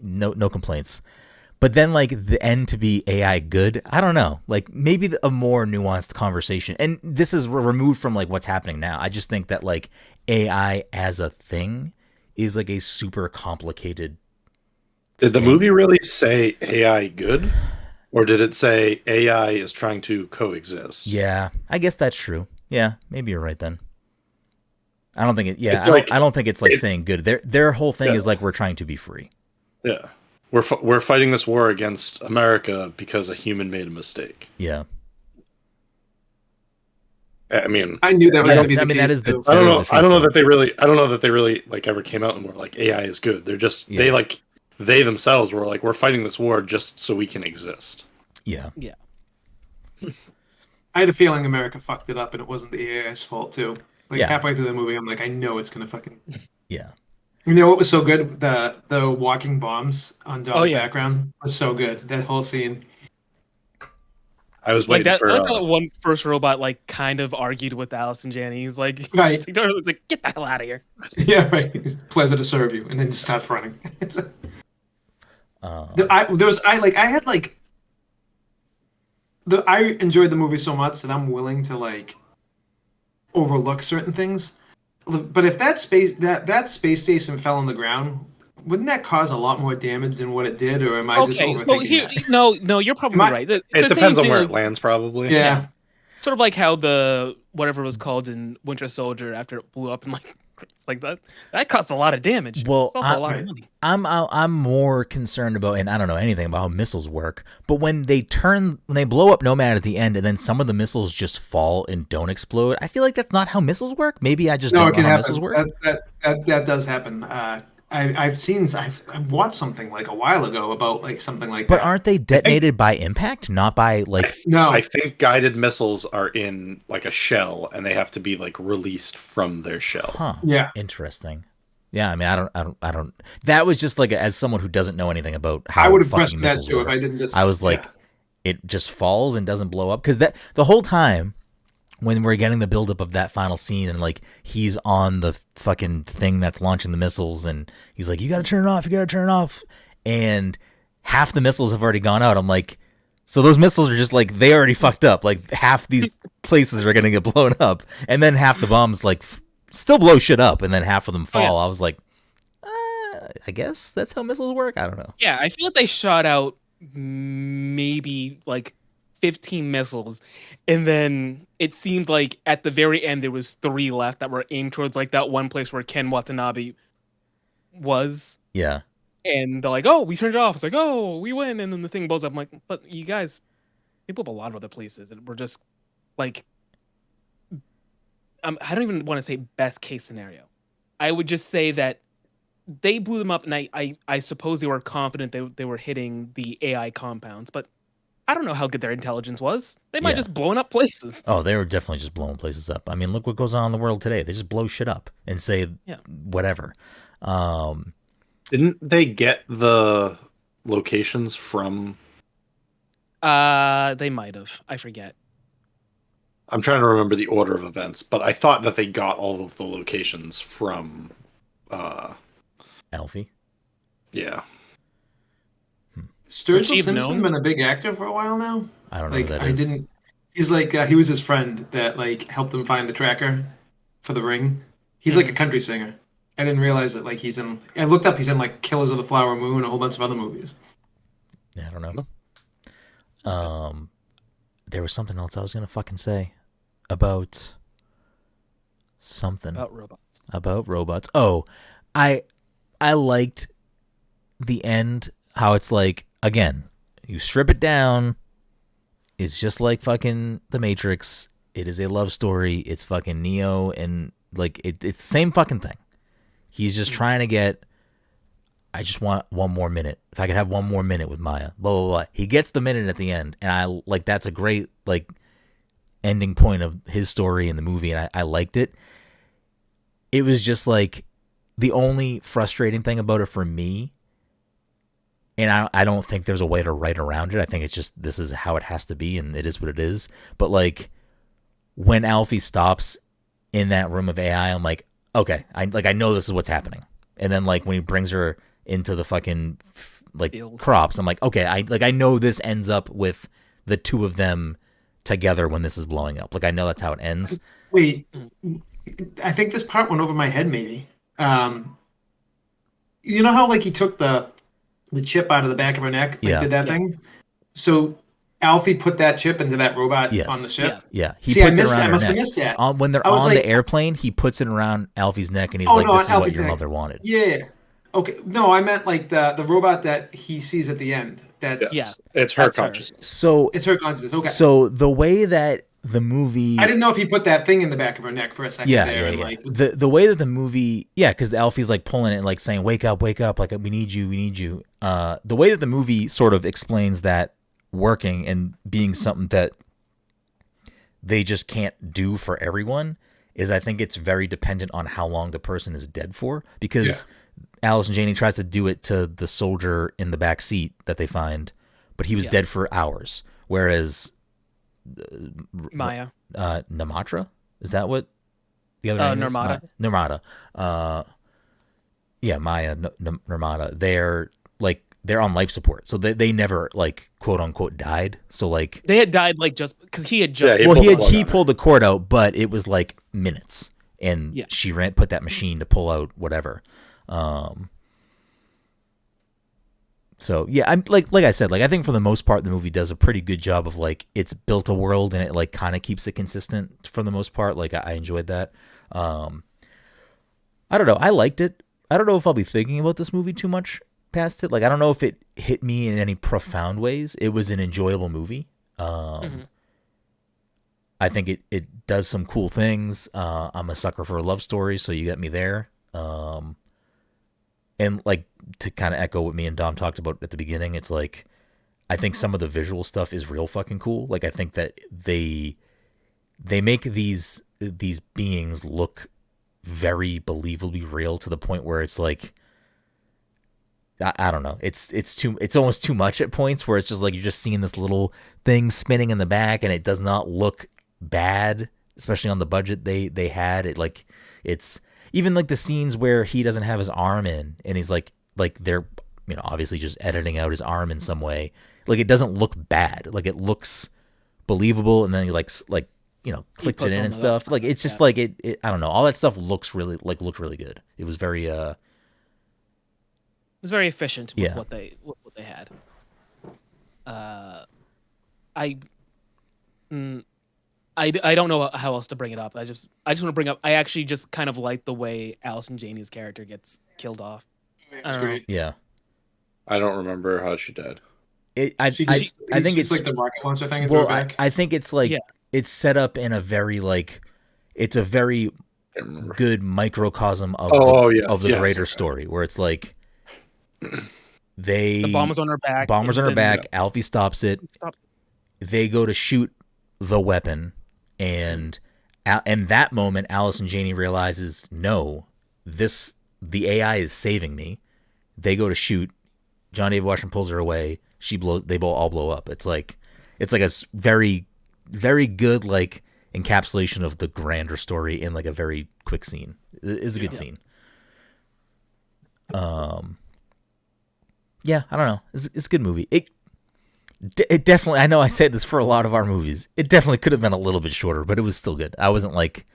No complaints. But then, like, the end to be AI good, I don't know. Like, maybe a more nuanced conversation. And this is removed from, like, what's happening now. I just think that, like, AI as a thing is, like, a super complicated Did the movie really say AI good? Or did it say AI is trying to coexist? Yeah, I guess that's true. Yeah, maybe you're right then. I don't think it. Yeah, I don't think it's like saying good. Their whole thing is like, we're trying to be free. Yeah, we're fighting this war against America because a human made a mistake. Yeah. I mean, I knew that was going to be the case. That is I don't know. I don't know that they really like ever came out and were like, AI is good. They're just they themselves were like, we're fighting this war just so we can exist. Yeah. Yeah. I had a feeling America fucked it up, and it wasn't the AI's fault too. Like halfway through the movie, I'm like, I know it's gonna fucking. Yeah. You know what was so good? The walking bombs on Dogg's background was so good. That whole scene. I was waiting for that one first robot like kind of argued with Alice and Janney. He's like, right. He's like, get the hell out of here. Yeah, right. It's pleasure to serve you, and then just stops running. I enjoyed the movie so much that I'm willing to like overlook certain things. But if that space station fell on the ground, wouldn't that cause a lot more damage than what it did? Or am I just overthinking that? No, you're probably right. It depends on where it lands, probably. Yeah. Sort of like how the whatever it was called in Winter Soldier after it blew up and like that caused a lot of damage. Well, a lot of money. I'm more concerned about, and I don't know anything about how missiles work, but when they blow up Nomad at the end and then some of the missiles just fall and don't explode, I feel like that's not how missiles work. Maybe I just don't know how missiles work. That does happen. I've watched something like a while ago about like something like But that. aren't they detonated by impact, not by like? No, I think guided missiles are in like a shell, and they have to be like released from their shell. Huh. Yeah. Interesting. Yeah, I mean, I don't. That was just like as someone who doesn't know anything about I how would have fucking questioned that missiles too work. if I didn't just. I was like, it just falls and doesn't blow up because that the whole time when we're getting the buildup of that final scene and like he's on the fucking thing that's launching the missiles and he's like, you gotta turn it off, and half the missiles have already gone out. I'm like, so those missiles are just like they already fucked up. Like half these places are gonna get blown up, and then half the bombs like still blow shit up, and then half of them fall. I was like, I guess that's how missiles work. I don't know. Yeah, I feel like they shot out maybe like 15 missiles, and then it seemed like at the very end there was 3 left that were aimed towards like that one place where Ken Watanabe was. Yeah. And they're like, "Oh, we turned it off." It's like, "Oh, we win," and then the thing blows up. I'm like, "But you guys, they blew up a lot of other places, and we're just like, I don't even want to say best case scenario. I would just say that they blew them up, and I suppose they were confident they were hitting the AI compounds, but I don't know how good their intelligence was. They might just blown up places. Oh, they were definitely just blowing places up. I mean, look what goes on in the world today. They just blow shit up and say whatever. Didn't they get the locations from? They might have. I forget. I'm trying to remember the order of events, but I thought that they got all of the locations from. Alfie. Yeah. Sturgill Chief Simpson known? been a big actor for a while now. I don't know Like who that I is. didn't. He's like he was his friend that like helped him find the tracker for the ring. He's like a country singer. I didn't realize that like he's in. I looked up. He's in like Killers of the Flower Moon, a whole bunch of other movies. Yeah, I don't know. There was something else I was gonna fucking say about something About robots. Oh, I liked the end. How it's like again, you strip it down. It's just like fucking The Matrix. It is a love story. It's fucking Neo and like it's the same fucking thing. He's just trying to get. I just want one more minute. If I could have one more minute with Maya, blah blah blah. He gets the minute at the end, and I like that's a great like ending point of his story in the movie, and I liked it. It was just like the only frustrating thing about it for me, and I don't think there's a way to write around it. I think it's just this is how it has to be, and it is what it is. But like when Alfie stops in that room of AI, I'm like, okay, I know this is what's happening. And then like when he brings her into the fucking like crops, I'm like, okay, I know this ends up with the two of them together when this is blowing up. Like I know that's how it ends. Wait, I think this part went over my head. Maybe. You know how like he took the chip out of the back of her neck, like did that thing. So Alfie put that chip into that robot on the ship. Yeah. He See, puts it around I her must neck. have missed that. When they're on the airplane, he puts it around Alfie's neck, and he's like, "This is what your mother wanted." Yeah. Okay. No, I meant like the robot that he sees at the end. That's it's her consciousness. So it's her consciousness. Okay. So the way that the movie, I didn't know if he put that thing in the back of her neck for a second. Yeah. Like, the way that the movie, because Alfie's like pulling it, like saying, "Wake up, like we need you." The way that the movie sort of explains that working and being something that they just can't do for everyone is, I think it's very dependent on how long the person is dead for, because Allison Janney tries to do it to the soldier in the back seat that they find, but he was dead for hours. Whereas Maya, Namatra, is that what the other name is? Nirmata. Maya, Nirmata. They're on life support, so they never like quote unquote died. So like they had died like just because he had just he pulled the cord out, but it was like minutes, and she put that machine to pull out whatever. So yeah, I'm like I said, like I think for the most part the movie does a pretty good job of like it's built a world and it like kind of keeps it consistent for the most part. Like I enjoyed that. I don't know, I liked it. I don't know if I'll be thinking about this movie too much past it. Like I don't know if it hit me in any profound ways. It was an enjoyable movie. I think it does some cool things. I'm a sucker for a love story, so you got me there. And like to kind of echo what me and Dom talked about at the beginning, it's like I think some of the visual stuff is real fucking cool. Like I think that they make these beings look very believably real to the point where it's like I don't know. It's almost too much at points where it's just like you're just seeing this little thing spinning in the back and it does not look bad, especially on the budget they had. It's even like the scenes where he doesn't have his arm in and he's like they're obviously just editing out his arm in some way. Like it doesn't look bad. Like it looks believable, and then he clicks it in and stuff. Like it's just like it I don't know. All that stuff looked really good. It was very It was very efficient with Yeah. what they had. I don't know how else to bring it up. I just want to bring up. I actually just kind of like the way Allison Janney's character gets killed off. It's great. yeah. I don't remember how she died. I think it's like the rocket launcher thing. And well, throw it back. I think it's like it's set up in a very it's a very Can't remember. good microcosm of the greater story where it's like The bomb was on her back. Bombers on her and back. Alfie stops it. Stop. They go to shoot the weapon, and in that moment, Allison Janney realizes, no, the AI is saving me. They go to shoot. John David Washington pulls her away. They all blow up. It's like a very, very good like encapsulation of the grander story in like a very quick scene. It's a good scene. Yeah, I don't know. It's a good movie. It definitely. I know I said this for a lot of our movies. It definitely could have been a little bit shorter, but it was still good. I wasn't like.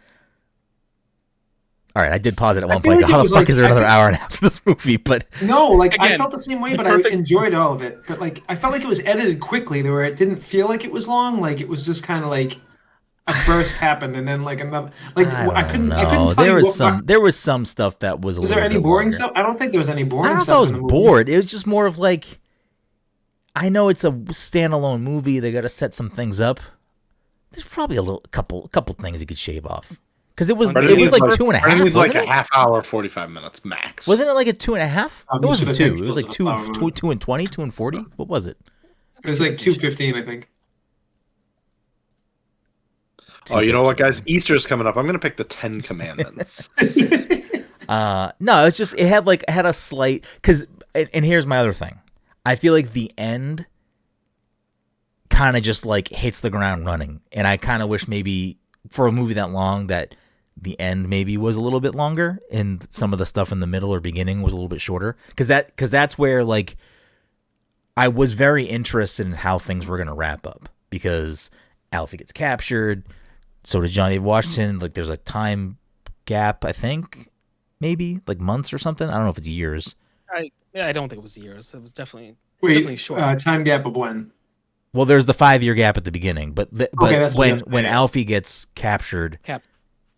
All right, I did pause it at one point. like How it the was fuck like- is there I another think- hour and a half of this movie? But No, like I Again, felt the same way, the but perfect- I enjoyed all of it. But like I felt like it was edited quickly, where it didn't feel like it was long. Like it was just kind of like a burst happened, and then like another. Like I couldn't tell there you was what. there was some stuff that was. Was A there little any bit boring longer. stuff? I don't think there was any I boring don't know if stuff. I was in the movie. bored. It was just more of like, I know it's a standalone movie. They got to set some things up. There's probably a couple things you could shave off because it was like 2.5. It's Wasn't like it? a half hour, 45 minutes max. Wasn't it like a 2.5? It you wasn't should have 2. It was like pixels of the flower 2 and 20, 2 and 40. What was it? It was like 2:15, I think. Oh, you know what, guys? Easter's coming up. I'm gonna pick the 10 Commandments. No, it's just it had a slight and here's my other thing. I feel like the end kind of just like hits the ground running, and I kind of wish maybe for a movie that long that the end maybe was a little bit longer and some of the stuff in the middle or beginning was a little bit shorter because that's where like I was very interested in how things were going to wrap up because Alfie gets captured, so does Johnny Washington. Like there's a time gap, I think maybe like months or something. I don't know if it's years. I don't think it was years. It was definitely Wait, short. time gap of when? Well, there's the 5-year gap at the beginning, but that's what when that's saying. Alfie gets captured, Cap.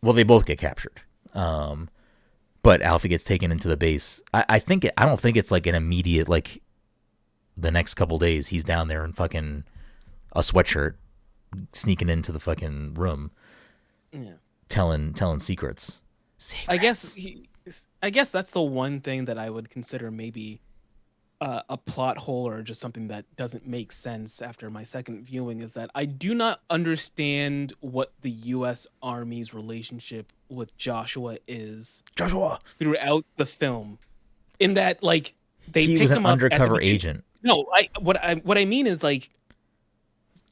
well, they both get captured. But Alfie gets taken into the base. I don't think it's like an immediate like the next couple days he's down there in fucking a sweatshirt sneaking into the fucking room, telling secrets. I guess that's the one thing that I would consider maybe a plot hole or just something that doesn't make sense after my second viewing is that I do not understand what the U.S. Army's relationship with Joshua is throughout the film. In that, like, he was an him up at the undercover beginning. agent. No, what I mean is like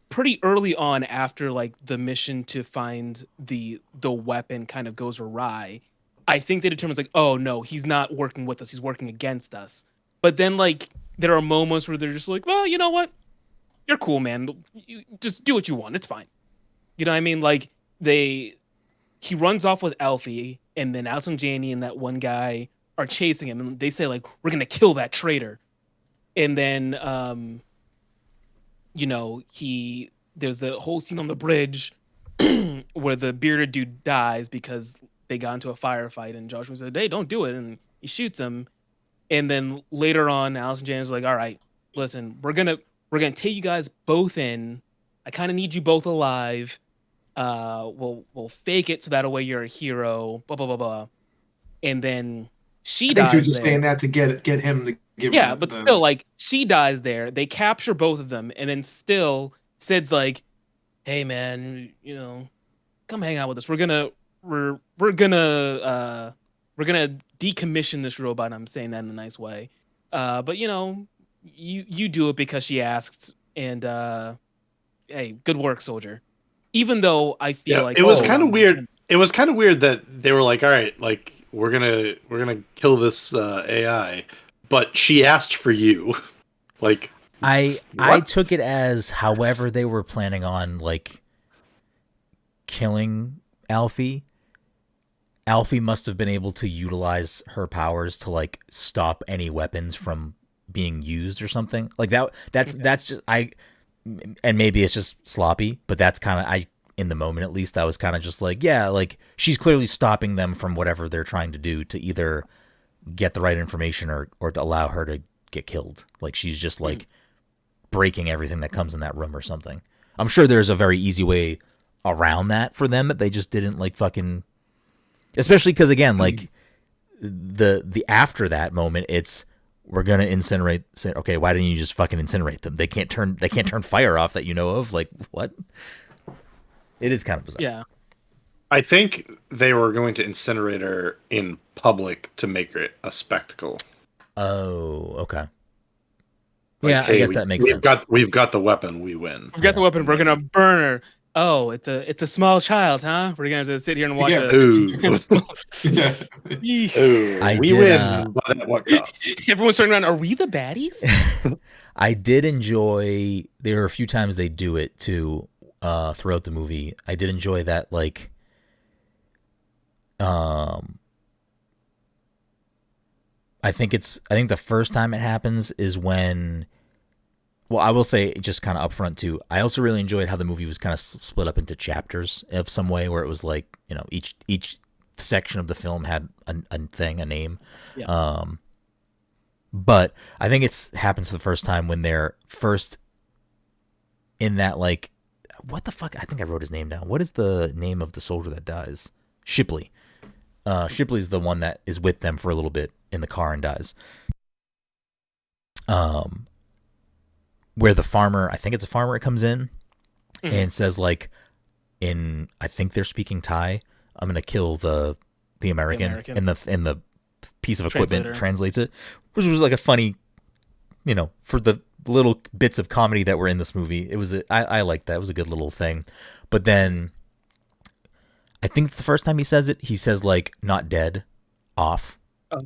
pretty early on after like the mission to find the weapon kind of goes awry. I think they determine like, oh no, he's not working with us, he's working against us. But then like there are moments where they're just like, well, you know what? You're cool, man. You just do what you want. It's fine. You know what I mean? Like he runs off with Alfie, and then Allison Janney and that one guy are chasing him, and they say like, we're gonna kill that traitor. And then there's the whole scene on the bridge where the bearded dude dies because they got into a firefight, and Joshua said, hey, don't do it, and he shoots him. And then later on, Allison Janney's like, all right, listen, we're gonna take you guys both in. I kind of need you both alive. We'll fake it so that way you're a hero. Blah blah blah blah. And then She I think she was dies just there. saying that to get him to give Yeah, her but the, still, like, she dies there. They capture both of them, and then still, Sid's like, "Hey, man, come hang out with us. We're gonna decommission this robot." I'm saying that in a nice way, but you do it because she asked, and hey, good work, soldier. Even though I feel like it was oh, kind of weird. It was kind of weird that they were like, "All right, like we're gonna kill this AI," but she asked for you. Like, I what? took it as however they were planning on like killing Alfie. Alfie must have been able to utilize her powers to like stop any weapons from being used or something like that. That's just and maybe it's just sloppy, but that's kind of in the moment at least I was kind of just like, yeah, like she's clearly stopping them from whatever they're trying to do to either get the right information or to allow her to get killed. Like she's just like breaking everything that comes in that room or something. I'm sure there's a very easy way around that for them that they just didn't like fucking. Especially because again, like the after that moment, it's we're gonna incinerate. Say, okay, why didn't you just fucking incinerate them? They can't turn fire off that you know of. Like what? It is kind of bizarre. yeah, I think they were going to incinerate her in public to make it a spectacle. Oh, okay. Like, Yeah, hey, I guess that makes sense. We've got the weapon. We win. we've got the weapon. We're gonna burn her. Oh, it's a small child, huh? We're gonna have to sit here and watch Yeah. Ooh. yeah. Eesh. Ooh, I we did, win, but at what cost? Everyone's turning around. Are we the baddies? I did enjoy. There were a few times they do it too throughout the movie. I did enjoy that, like, I think the first time it happens is when. Well, I will say just kind of upfront too. I also really enjoyed how the movie was kind of split up into chapters of some way, where it was like each section of the film had a thing, a name. Yeah. But I think it happens the first time when they're first in that like, what the fuck? I think I wrote his name down. What is the name of the soldier that dies? Shipley. Shipley's the one that is with them for a little bit in the car and dies. Where the farmer, I think it's a farmer, comes in and says like, I think they're speaking Thai. I'm gonna kill the American. And the piece of equipment translates it, which was like a funny, for the little bits of comedy that were in this movie. It was I liked that. It was a good little thing. But then I think it's the first time he says it. He says like not dead, off,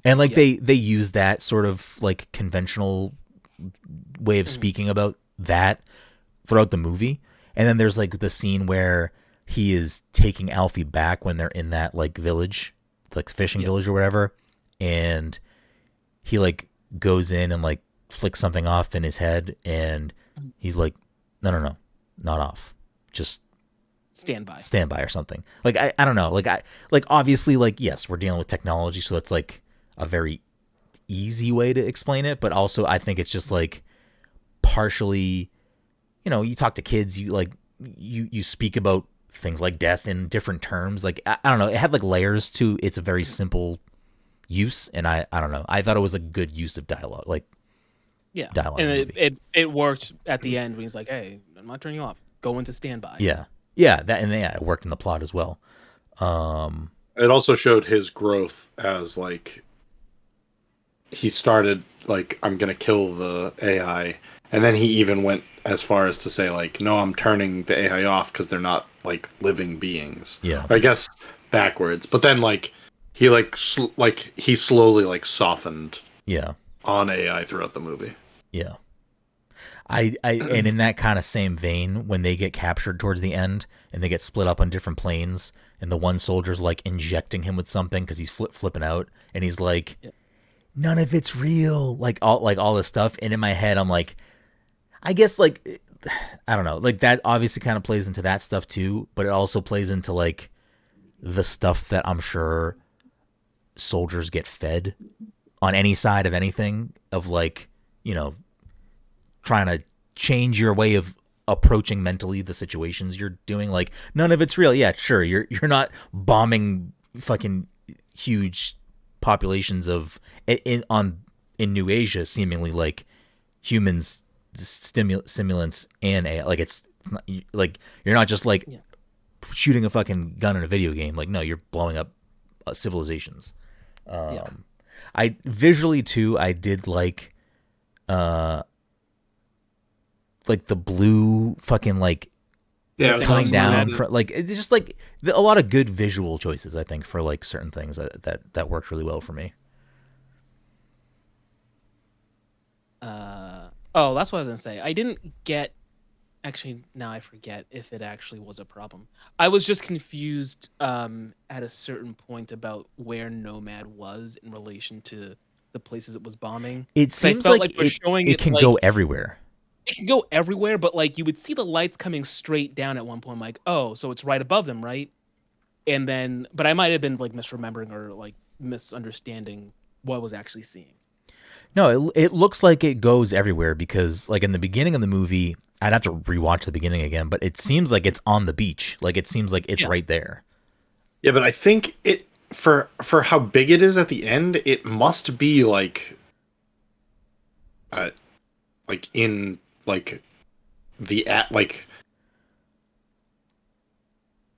and like they use that sort of like conventional way of speaking about that throughout the movie. And then there's like the scene where he is taking Alfie back when they're in that like village, like fishing village or whatever, and he like goes in and like flicks something off in his head, and he's like, no, not off, just stand by or something. Like I don't know, like obviously, like, yes, we're dealing with technology, so it's like a very easy way to explain it, but also I think it's just like partially, you talk to kids, you speak about things like death in different terms. Like I don't know, it had like layers to it's a very simple use, and I don't know, I thought it was a good use of dialogue, like dialogue, and it worked at the end when he's like, hey, I'm not turning you off, go into standby. It worked in the plot as well. It also showed his growth as like he started like, I'm gonna kill the AI, and then he even went as far as to say like, no, I'm turning the AI off because they're not like living beings. I guess backwards, but then like he he slowly like softened on AI throughout the movie. I and in that kind of same vein, when they get captured towards the end and they get split up on different planes, and the one soldier's like injecting him with something because he's flipping out, and he's like, none of it's real, like all this stuff. And in my head, I'm like, I guess like, I don't know, like that obviously kind of plays into that stuff too, but it also plays into like the stuff that I'm sure soldiers get fed on any side of anything, of like, trying to change your way of approaching mentally the situations you're doing. Like, none of it's real. Yeah, sure, you're not bombing fucking huge populations of in New Asia, seemingly like humans, simulants, and AI. Like it's not, like you're not just like shooting a fucking gun in a video game. Like no, you're blowing up civilizations. I visually too, I did like the blue fucking like coming down for like it's just like a lot of good visual choices. I think for like certain things that worked really well for me. Oh, that's what I was gonna say. I didn't get. Actually, now I forget if it actually was a problem. I was just confused at a certain point about where Nomad was in relation to the places it was bombing. It seems like it can go everywhere. It can go everywhere, but like you would see the lights coming straight down at one point. I'm like, oh, so it's right above them, right? And then, but I might have been like misremembering or like misunderstanding what I was actually seeing. No, it looks like it goes everywhere because like in the beginning of the movie, I'd have to rewatch the beginning again, but it seems like it's on the beach. Like it seems like it's right there. Yeah, but I think it for how big it is at the end, it must be like in like the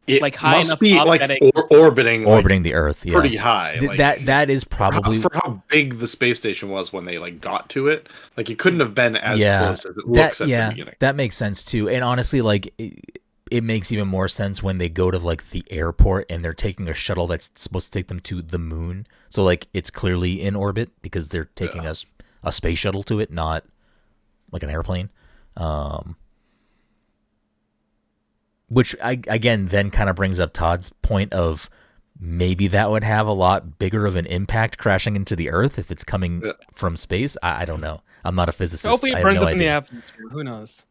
it like high must enough be up like that it, orbiting the Earth, pretty high. Like, that is probably for how big the space station was when they like got to it. Like it couldn't have been as close as it looks at the beginning. That makes sense too. And honestly, like it makes even more sense when they go to like the airport and they're taking a shuttle that's supposed to take them to the moon. So like it's clearly in orbit because they're taking a space shuttle to it, not like an airplane. Which again then kind of brings up Todd's point of maybe that would have a lot bigger of an impact crashing into the Earth if it's coming from space. I don't know. I'm not a physicist. Hopefully it burns up in the atmosphere. Who knows?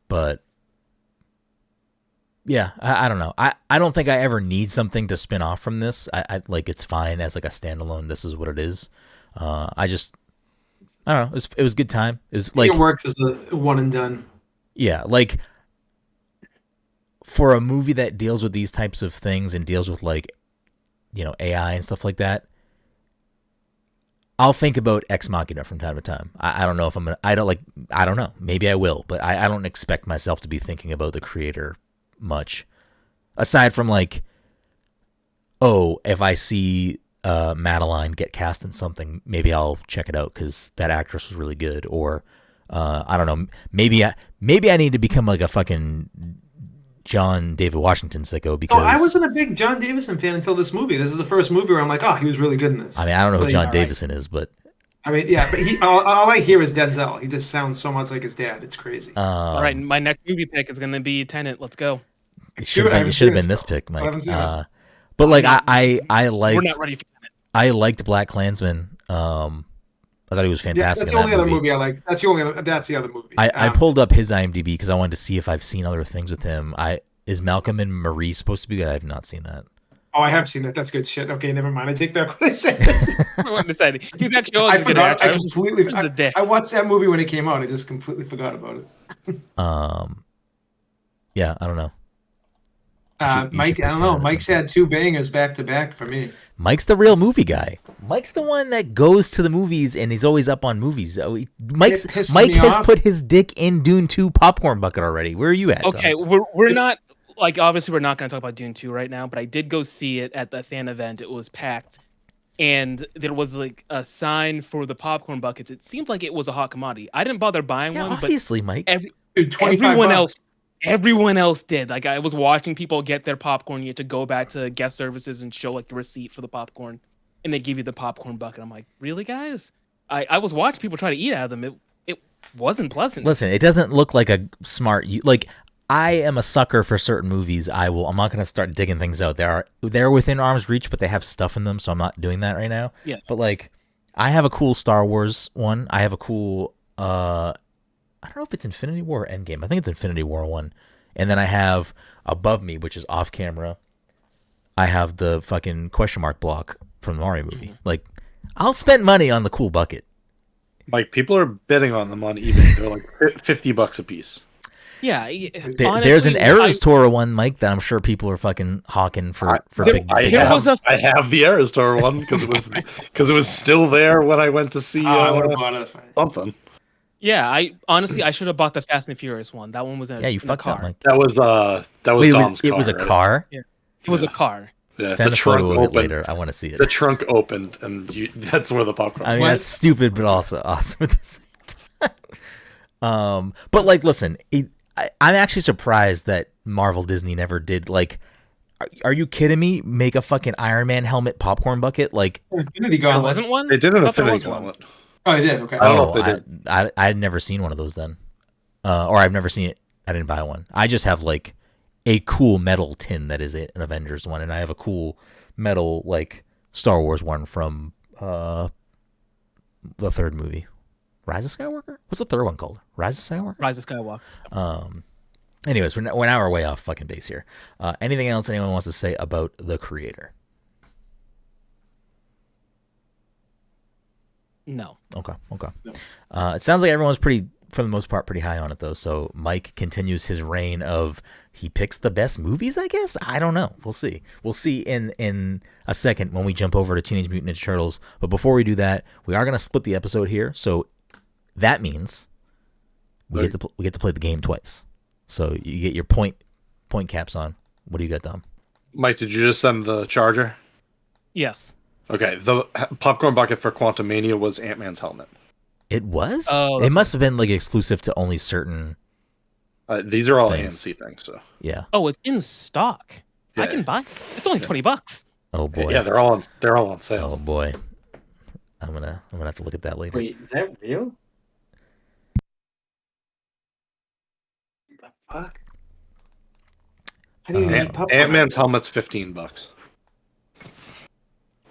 But yeah, I don't know. I don't think I ever need something to spin off from this. I like it's fine as like a standalone. This is what it is. I don't know. It was a good time. It was like it works as a one and done. Yeah, like for a movie that deals with these types of things and deals with like, you know, AI and stuff like that, I'll think about Ex Machina from time to time. I don't know if I'm gonna. I don't know. Maybe I will, but I don't expect myself to be thinking about the creator much, aside from like, oh, if I see Madeline get cast in something, maybe I'll check it out because that actress was really good. Or I don't know. Maybe I need to become like a fucking John David Washington sicko because I wasn't a big John Davison fan until this movie. This is the first movie where I'm like, oh, he was really good in this. I mean, I don't know who John Davison is, but I mean, yeah, but all I hear is Denzel. He just sounds so much like his dad. It's crazy. All right, my next movie pick is going to be Tenet. Let's go. It should have been this pick, Mike. But like I liked. We're not ready for Tenet. I liked Black Klansman. I thought he was fantastic. That's the only other movie I liked. That's the other movie. I pulled up his IMDb because I wanted to see if I've seen other things with him. Is Malcolm and Marie supposed to be good? I have not seen that. Oh, I have seen that. That's good shit. Okay, never mind. I take back what I said. He's actually always a good actor. I watched that movie when it came out. I just completely forgot about it. Yeah, I don't know. Mike, I don't know. Mike's had 2 bangers back to back for me. Mike's the real movie guy. Mike's the one that goes to the movies and he's always up on movies. Mike has put his dick in Dune 2 popcorn bucket already. Where are you at? Okay, Tom? we're not like obviously we're not going to talk about Dune 2 right now, but I did go see it at the fan event. It was packed, and there was like a sign for the popcorn buckets. It seemed like it was a hot commodity. I didn't bother buying one, obviously, Mike. Everyone else did. Like I was watching people get their popcorn. You had to go back to guest services and show like a receipt for the popcorn, and they give you the popcorn bucket. I'm like, really, guys? I was watching people try to eat out of them. It wasn't pleasant. Listen, it doesn't look like a smart. Like I am a sucker for certain movies. I'm not going to start digging things out. They're within arm's reach, but they have stuff in them, so I'm not doing that right now. Yeah. But like, I have a cool Star Wars one. I have a cool. I don't know if it's Infinity War or Endgame. I think it's Infinity War one. And then I have above me, which is off camera, I have the fucking question mark block from the Mario movie. Like, I'll spend money on the cool bucket. Like, people are bidding on them on eBay. They're like $50 a piece. Yeah, There's honestly, an Eras Tour one, Mike, that I'm sure people are fucking hawking for big. I have the Eras Tour one because it was still there when I went to see I would have bought it. something. Yeah, I should have bought the Fast and Furious one. That one was in, Yeah, you in a fucked car. up, Mike. That was Wait, Dom's car. it was a right? car? Yeah, it was a car. Yeah, Send the a trunk photo of it opened. later. I want to see it. The trunk opened, and that's where the popcorn. I mean, What? that's stupid, but also awesome at the same time. But like, listen, I'm actually surprised that Marvel Disney never did. Like, are you kidding me? Make a fucking Iron Man helmet popcorn bucket? Like, Infinity There Gauntlet. wasn't one. They did an I thought there Infinity was one. Gauntlet. Oh, they did. Okay. I don't know if they did. I had never seen one of those then, or I've never seen it. I didn't buy one. I just have like a cool metal tin that is an Avengers one, and I have a cool metal like Star Wars one from the third movie, Rise of Skywalker. What's the third one called? Rise of Skywalker. Rise of Skywalker. Anyways, we're now we're way off fucking base here. Anything else anyone wants to say about the creator? No. Okay. No. It sounds like everyone's pretty, for the most part, pretty high on it though. So Mike continues his reign of he picks the best movies. I guess I don't know. We'll see. We'll see in a second when we jump over to Teenage Mutant Ninja Turtles. But before we do that, we are gonna split the episode here. So that means we get to play the game twice. So you get your point caps on. What do you got, Dom? Mike, did you just send the charger? Yes. Okay, the popcorn bucket for Quantumania was Ant-Man's helmet. It was. Oh, It must have been like exclusive to only certain. These are all Things. AMC things, so Yeah. Oh, it's in stock. I Yeah. can buy it. It's only $20. Oh boy. yeah, they're all on sale. Oh boy. I'm gonna have to look at that later. Wait, is that real? What the fuck? How do you need popcorn? Ant-Man's helmet's $15.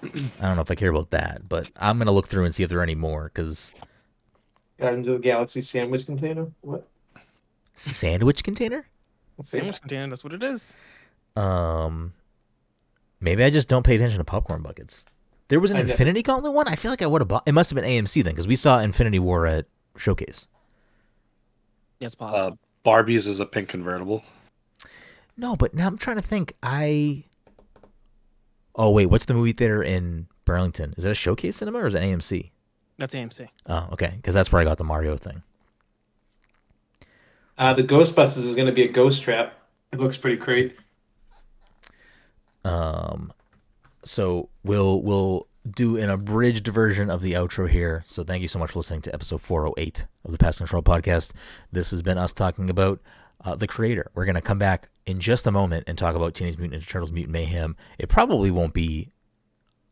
I don't know if I care about that, but I'm gonna look through and see if there are any more. Because Guardians of the Galaxy sandwich container? What? sandwich container. Sandwich container. That's what it is. Maybe I just don't pay attention to popcorn buckets. There was an I get- Infinity Gauntlet one. I feel like I would have bought. It must have been AMC then, because we saw Infinity War at Showcase. Yeah, it's possible. Barbie's is a pink convertible. No, but now I'm trying to think. Oh wait, what's the movie theater in Burlington? Is that a Showcase Cinema or is it AMC? That's AMC. Oh, okay, because that's where I got the Mario thing. The Ghostbusters is going to be a ghost trap. It looks pretty great. So we'll do an abridged version of the outro here. So thank you so much for listening to episode 408 of the Past Control Podcast. This has been us talking about the creator. We're gonna come back in just a moment and talk about Teenage Mutant Ninja Turtles: Mutant Mayhem. It probably won't be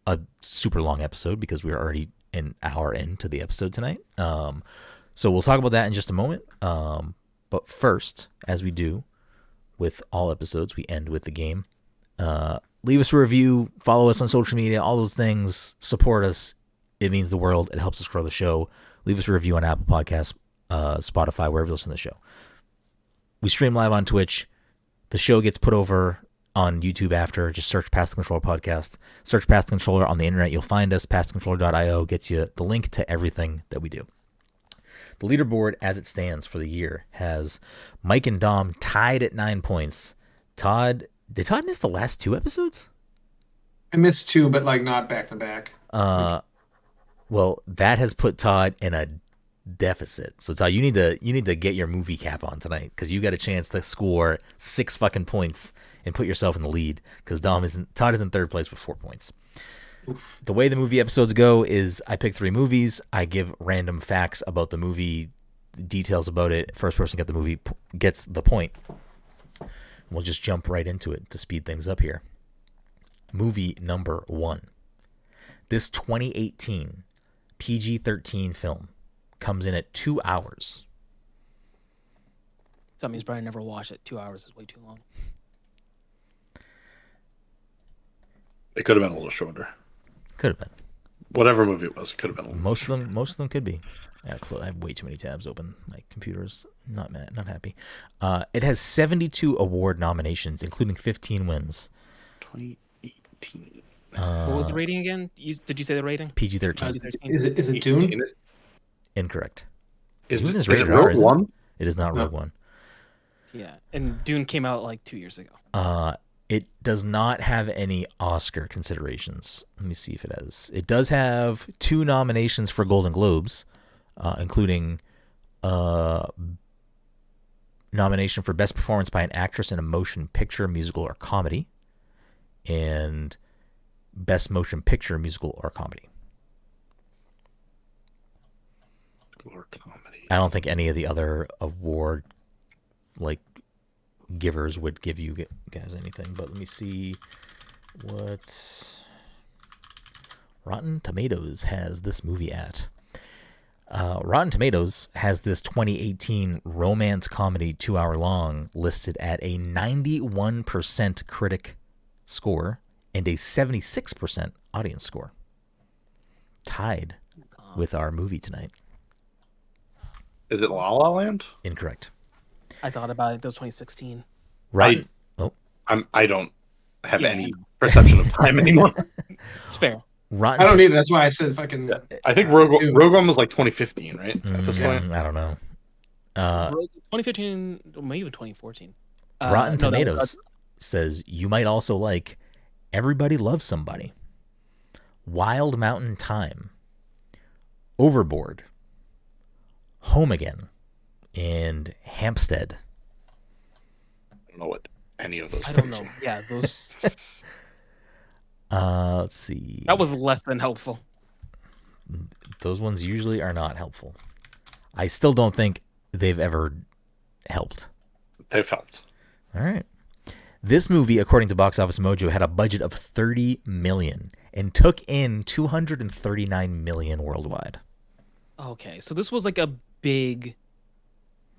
a super long episode because we're already an hour into the episode tonight. So we'll talk about that in just a moment. But first, as we do with all episodes, we end with the game. Leave us a review, follow us on social media, all those things. Support us. It means the world. It helps us grow the show. Leave us a review on Apple Podcasts, Spotify, wherever you listen to the show. We stream live on Twitch. The show gets put over on YouTube after. Just search Past the Controller Podcast. Search Past the Controller on the internet. You'll find us. PastTheController.io gets you the link to everything that we do. The leaderboard, as it stands for the year, has Mike and Dom tied at 9 points. Did Todd miss the last 2 episodes? I missed 2, but like not back to back. Well, that has put Todd in a deficit. So Todd, you need to get your movie cap on tonight because you got a chance to score 6 fucking points and put yourself in the lead. Because Todd is in third place with 4 points. Oof. The way the movie episodes go is I pick 3 movies. I give random facts about the movie, details about it. First person get the movie gets the point. We'll just jump right into it to speed things up here. Movie number 1. This 2018 PG-13 film comes in at 2 hours. So that means Brian never watched it. 2 hours is way too long. It could have been a little shorter. Could have been. Whatever movie it was, it could have been a little. Most of them could be. I have way too many tabs open. My computer's not happy. It has 72 award nominations, including 15 wins. 2018. What was the rating again? Did you say the rating? PG-13. Is it Dune? Incorrect. Is Dune it rated R, Rogue isn't it? One? It is not No. Rogue One. Yeah, and Dune came out like 2 years ago. It does not have any Oscar considerations. Let me see if it has. It does have 2 nominations for Golden Globes, including nomination for Best Performance by an Actress in a Motion Picture, Musical, or Comedy, and Best Motion Picture, Musical, or Comedy. Or comedy. I don't think any of the other award givers would give you guys anything, but let me see what Rotten Tomatoes has this movie at. Rotten Tomatoes has this 2018 romance comedy 2 hour long listed at a 91% critic score and a 76% audience score, tied with our movie tonight. Is it La La Land? Incorrect. I thought about it. That was 2016. Rotten. I don't have any perception of time anymore. It's fair. Rotten. I don't either. That's why I said fucking. I think Rogue One was like 2015, right? At this point, I don't know. 2015, maybe even 2014. Rotten Tomatoes says you might also like Everybody Loves Somebody, Wild Mountain Thyme, Overboard, Home Again, and Hampstead. I don't know what any of those. I don't know. Yeah, those. Let's see. That was less than helpful. Those ones usually are not helpful. I still don't think they've ever helped. They've helped. All right. This movie, according to Box Office Mojo, had a budget of $30 million and took in $239 million worldwide. Okay, so this was like a big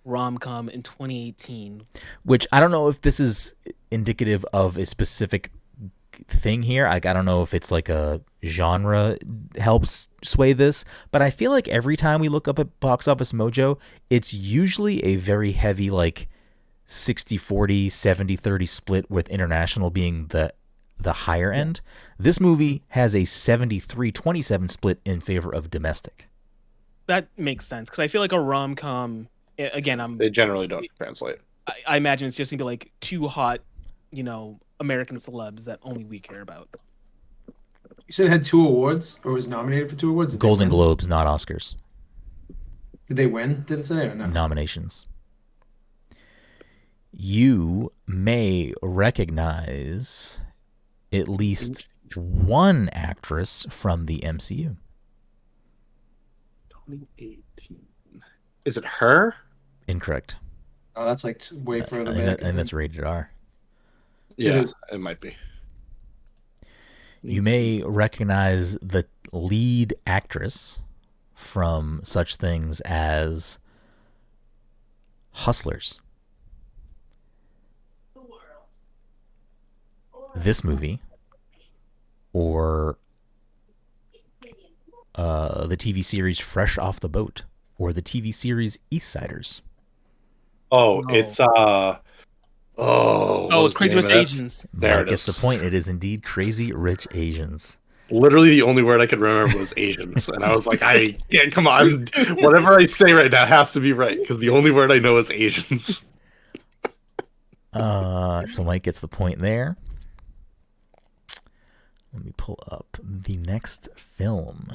rom-com in 2018. Which I don't know if this is indicative of a specific thing here. I don't know if it's like a genre helps sway this, but I feel like every time we look up at Box Office Mojo, it's usually a very heavy like 60-40, 70-30 split, with international being the higher end. This movie has a 73-27 split in favor of domestic. That makes sense, because I feel like a rom-com, again, They generally don't translate. I imagine it's just gonna be like 2 hot, American celebs that only we care about. You said it had 2 awards, or was nominated for 2 awards? Did they Golden win? Globes, not Oscars. Did they win? Did it say or no? Nominations. You may recognize at least one actress from the MCU. 2018. Is it her? Incorrect. Oh, that's like way further back. And that's rated R. Yeah, is. it might be. You may recognize the lead actress from such things as Hustlers, this movie, or the TV series Fresh Off the Boat, or the TV series Eastsiders. Oh, No. it's It's Crazy Rich Asians. There Mike it gets is. the point. It is indeed Crazy Rich Asians. Literally, the only word I could remember was Asians, and I was like, I can't. Come on, whatever I say right now has to be right because the only word I know is Asians. So Mike gets the point there. Let me pull up the next film.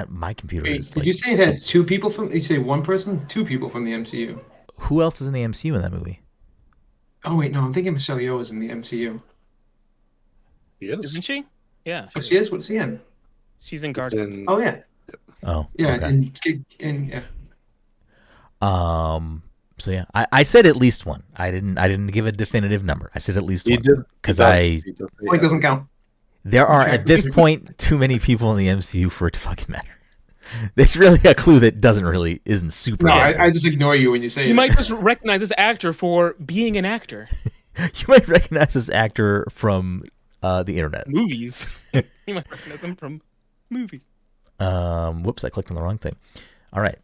My computer Wait, is did you say it had 2 people from? You say 1 person? 2 people from the MCU. Who else is in the MCU in that movie? Oh wait, no, I'm thinking Michelle Yeoh is in the MCU. He is. Isn't she? Yeah. Oh, she is. What is he in? She's in Guardians. Oh yeah, Oh, yeah, okay. and yeah. So yeah, I said at least one. I didn't give a definitive number. I said at least one because Point doesn't count. there are at this point too many people in the MCU for it to fucking matter. It's really a clue that isn't super. No, helpful. I just ignore you when you say You it. might just recognize this actor for being an actor. You might recognize this actor from the internet. Movies. You might recognize him from movie. Whoops, I clicked on the wrong thing. All right.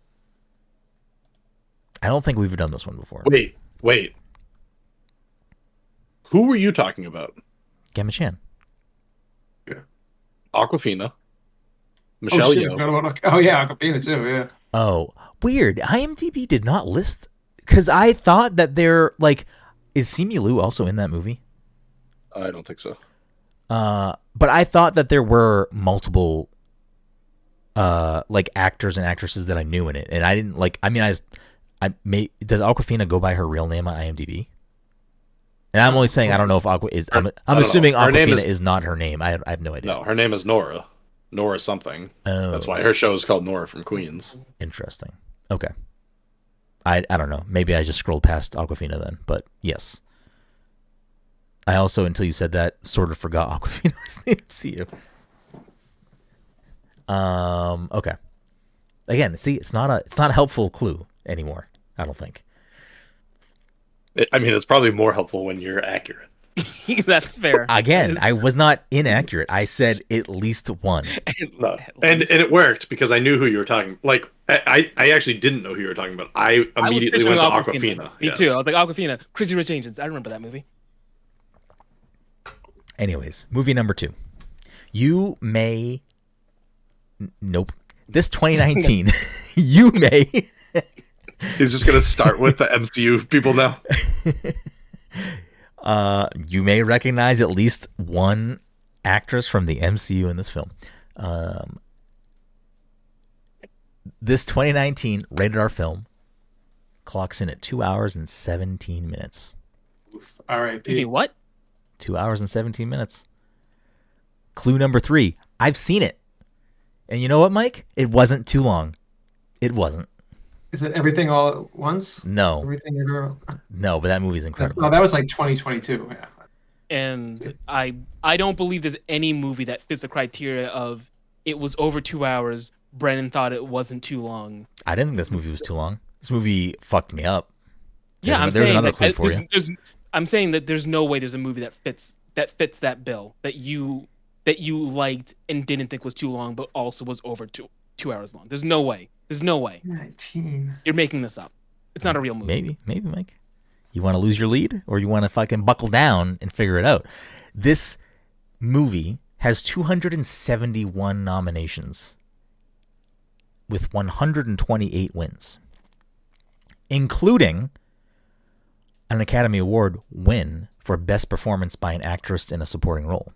I don't think we've done this one before. Wait. Who were you talking about? Gemma Chan. Aquafina, Oh Michelle shit! Yeoh. Oh yeah, Aquafina too. Yeah. Oh, weird. IMDb did not list because I thought that they're like, is Simu Liu also in that movie? I don't think so. But I thought that there were multiple like actors and actresses that I knew in it, and I didn't like. I mean, does Aquafina go by her real name on IMDb? And I'm only saying I don't know if Aqua is. I'm assuming Aquafina is not her name. I have no idea. No, her name is Nora. Nora something. Oh, that's why her show is called Nora from Queens. Interesting. Okay. I don't know. Maybe I just scrolled past Aquafina then, but yes. I also, until you said that, sort of forgot Aquafina was the MCU. Okay. Again, see, it's not a helpful clue anymore. I don't think. I mean, it's probably more helpful when you're accurate. That's fair. Again, I was not inaccurate. I said at least one. No. And it worked because I knew who you were talking. Like I actually didn't know who you were talking about. I immediately went to Aquafina. Me too. I was like Aquafina, Crazy Rich Asians. I remember that movie. Anyways, movie number 2. You may. Nope. This 2019. You may. He's just gonna start with the MCU people now. You may recognize at least one actress from the MCU in this film. This 2019 rated R film clocks in at 2 hours and 17 minutes. All right, Pete. What? 2 hours and 17 minutes. Clue number 3. I've seen it. And you know what, Mike? It wasn't too long. It wasn't. Is it Everything All at Once? No. Everything Everywhere. No, but that movie's incredible. No, that was like 2022. Yeah. And I don't believe there's any movie that fits the criteria of it was over 2 hours. Brenden thought it wasn't too long. I didn't think this movie was too long. This movie fucked me up. There's another clue for you. I'm saying that there's no way there's a movie that fits that bill that you liked and didn't think was too long, but also was over 2 hours long. There's no way. There's no way. 19. You're making this up. It's not a real movie. Maybe, Mike. You want to lose your lead, or you want to fucking buckle down and figure it out? This movie has 271 nominations with 128 wins, including an Academy Award win for Best Performance by an Actress in a Supporting Role.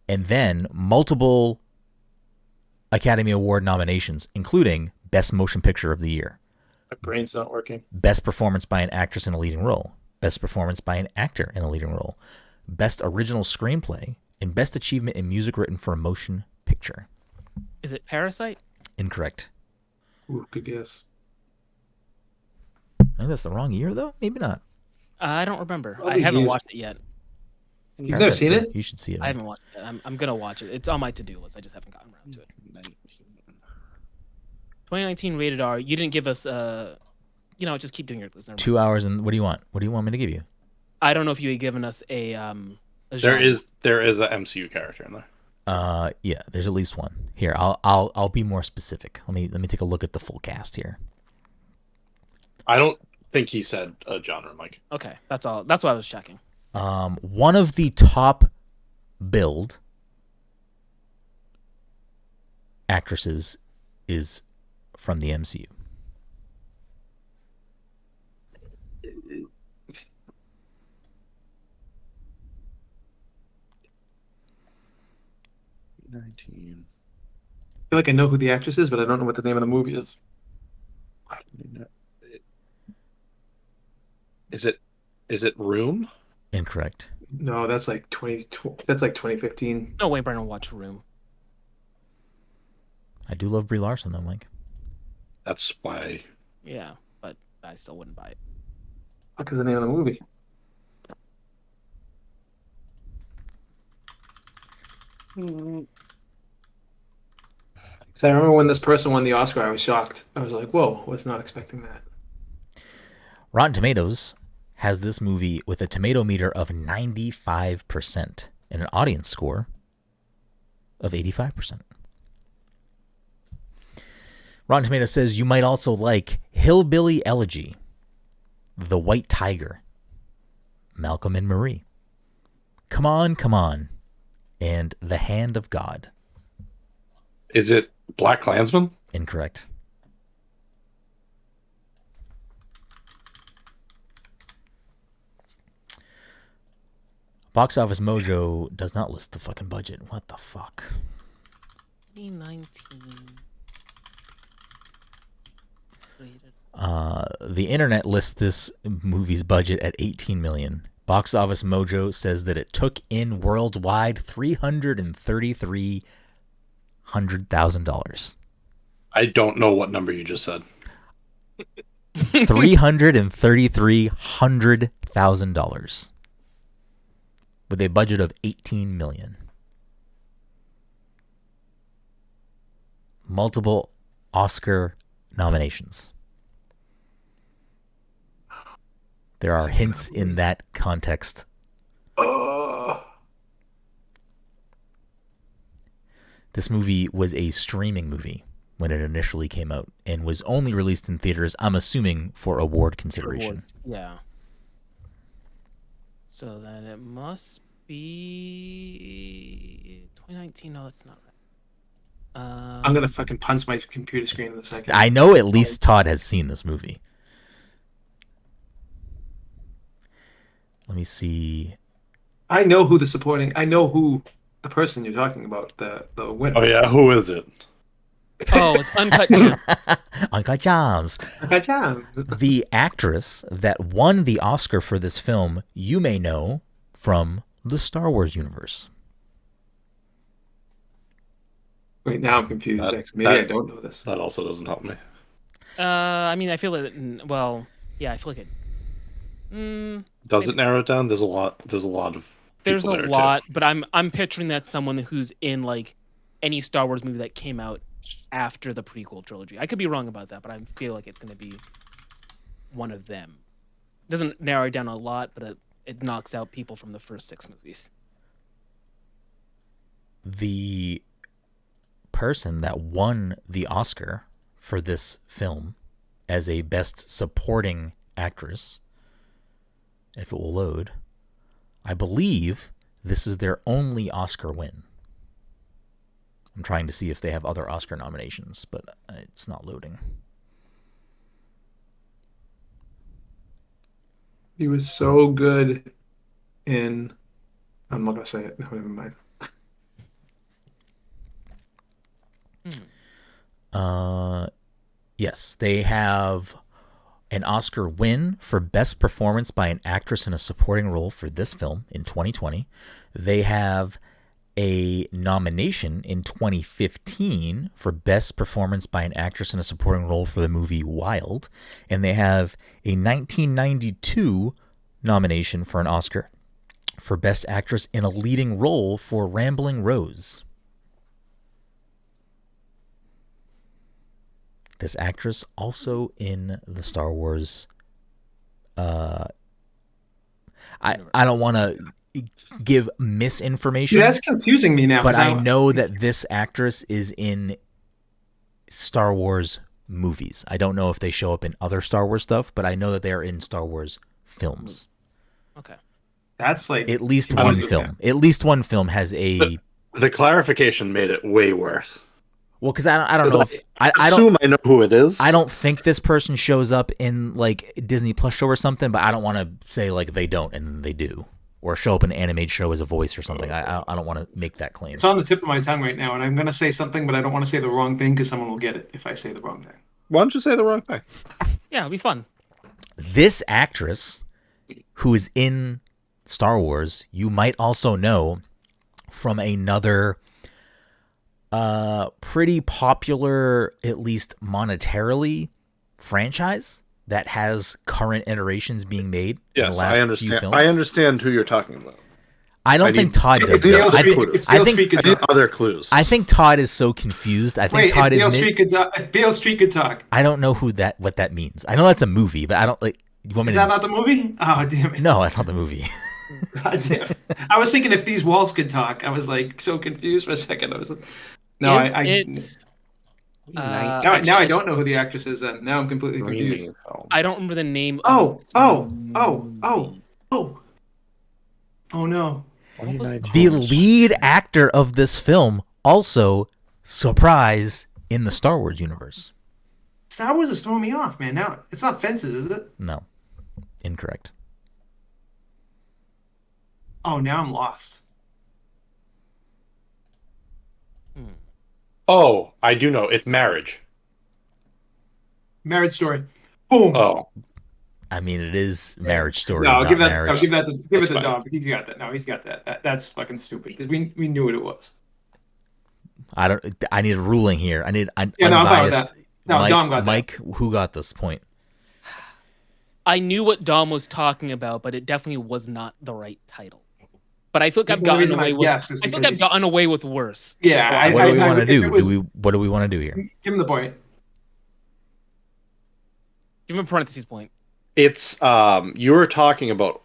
And then multiple Academy Award nominations, including Best Motion Picture of the Year. My brain's not working. Best Performance by an Actress in a Leading Role. Best Performance by an Actor in a Leading Role. Best Original Screenplay. And Best Achievement in Music Written for a Motion Picture. Is it Parasite? Incorrect. Ooh, good guess. I think that's the wrong year, though? Maybe not. I don't remember. I haven't watched it yet. You've never seen it? You should see it. I haven't watched it. I'm going to watch it. It's on my to-do list. I just haven't gotten around to it. 2019 rated R. You didn't give us just keep doing your quiz. 2 hours and what do you want? What do you want me to give you? I don't know if you had given us a there is an MCU character in there. Yeah, there's at least one. Here, I'll be more specific. Let me take a look at the full cast here. I don't think he said a genre, Mike. Okay, that's all. That's what I was checking. One of the top billed actresses is from the MCU. I feel like I know who the actress is, but I don't know what the name of the movie is. Is it Room? Incorrect. No, that's like 2015. No way, Brenden will watch Room. I do love Brie Larson, though, Mike. That's why. Yeah, but I still wouldn't buy it. What is the name of the movie? Because I remember when this person won the Oscar, I was shocked. I was like, whoa, was not expecting that. Rotten Tomatoes has this movie with a tomato meter of 95% and an audience score of 85%. Rotten Tomatoes says you might also like Hillbilly Elegy, The White Tiger, Malcolm and Marie, Come On, Come On, and The Hand of God. Is it Black Klansman? Incorrect. Box Office Mojo does not list the fucking budget. What the fuck? 2019. Rated. The internet lists this movie's budget at $18 million. Box Office Mojo says that it took in worldwide $333,000. I don't know what number you just said. $333,000 with a budget of $18 million. Multiple Oscar nominations. There are hints in that context. This movie was a streaming movie when it initially came out and was only released in theaters, I'm assuming, for award consideration. Awards, yeah. So then it must be 2019. No, that's not right. I'm gonna fucking punch my computer screen in a second. I know at least Todd has seen this movie. Let me see. I know who the person you're talking about, the winner. Oh yeah, who is it? Oh, it's Uncut Gems. Uncut Gems. Uncut Gems. The actress that won the Oscar for this film, you may know from the Star Wars universe. Wait, now I'm confused. Maybe I don't know this. That also doesn't help me. I mean, I feel like, well, yeah, I feel like it. Does it narrow it down? There's a lot. There's a lot of. There's a there, lot, too. but I'm picturing that someone who's in like any Star Wars movie that came out after the prequel trilogy. I could be wrong about that, but I feel like it's going to be one of them. Doesn't narrow it down a lot, but it knocks out people from the first 6 movies. The person that won the Oscar for this film as a Best Supporting Actress, if it will load, I believe this is their only Oscar win. I'm trying to see if they have other Oscar nominations, but it's not loading. He was so good in. I'm not gonna say it. No, never mind. Yes, they have an Oscar win for Best Performance by an Actress in a Supporting Role for this film in 2020. They have a nomination in 2015 for Best Performance by an Actress in a Supporting Role for the movie Wild. And they have a 1992 nomination for an Oscar for Best Actress in a Leading Role for Rambling Rose. This actress also in the Star Wars. I don't want to give misinformation. Dude, that's confusing me now. But I know that this actress is in Star Wars movies. I don't know if they show up in other Star Wars stuff, but I know that they are in Star Wars films. Okay. That's like at least one film. At least one film has a. The clarification made it way worse. Well, because I don't know. I assume I know who it is. I don't think this person shows up in like Disney Plus show or something, but I don't want to say like they don't and they do, or show up in an animated show as a voice or something. I don't want to make that claim. It's on the tip of my tongue right now, and I'm gonna say something, but I don't want to say the wrong thing because someone will get it if I say the wrong thing. Why don't you say the wrong thing? Yeah, it'll be fun. This actress, who is in Star Wars, you might also know from another. Pretty popular, at least monetarily, franchise that has current iterations being made. Yes, in the last I understand. Few films. I understand who you're talking about. I don't think Todd does. I think other clues. I think Todd is so confused. I think Todd is. If Beale Street could talk, I don't know what that means. I know that's a movie, but I don't like. Is that not the movie? Oh damn it! No, that's not the movie. God damn it. I was thinking if these walls could talk. I was like so confused for a second. I was like, no, now I don't know who the actress is. Then now I'm completely confused. I don't remember the name. Oh no! The lead actor of this film also Surprise in the Star Wars universe. Star Wars is throwing me off, man. Now it's not fences, is it? No. Incorrect. Oh, now I'm lost. Oh, I do know. It's Marriage. Marriage Story. Boom. Oh. I mean, it is Marriage Story, No, not give that. Marriage. No, give it to fine. Dom. He's got that. No, he's got that. That's fucking stupid because we knew what it was. I need a ruling here. I need Yeah, no, I'm fine with unbiased. that. No, Dom got that. Mike, who got this point? I knew what Dom was talking about, but it definitely was not the right title. But I feel like I've The gotten reason away I with. guessed is I feel because like I've he's- gotten away with worse. Yeah, So What do we want to if do? it was- What do we want to do here? Give him the point. give him a parentheses point. It's you were talking about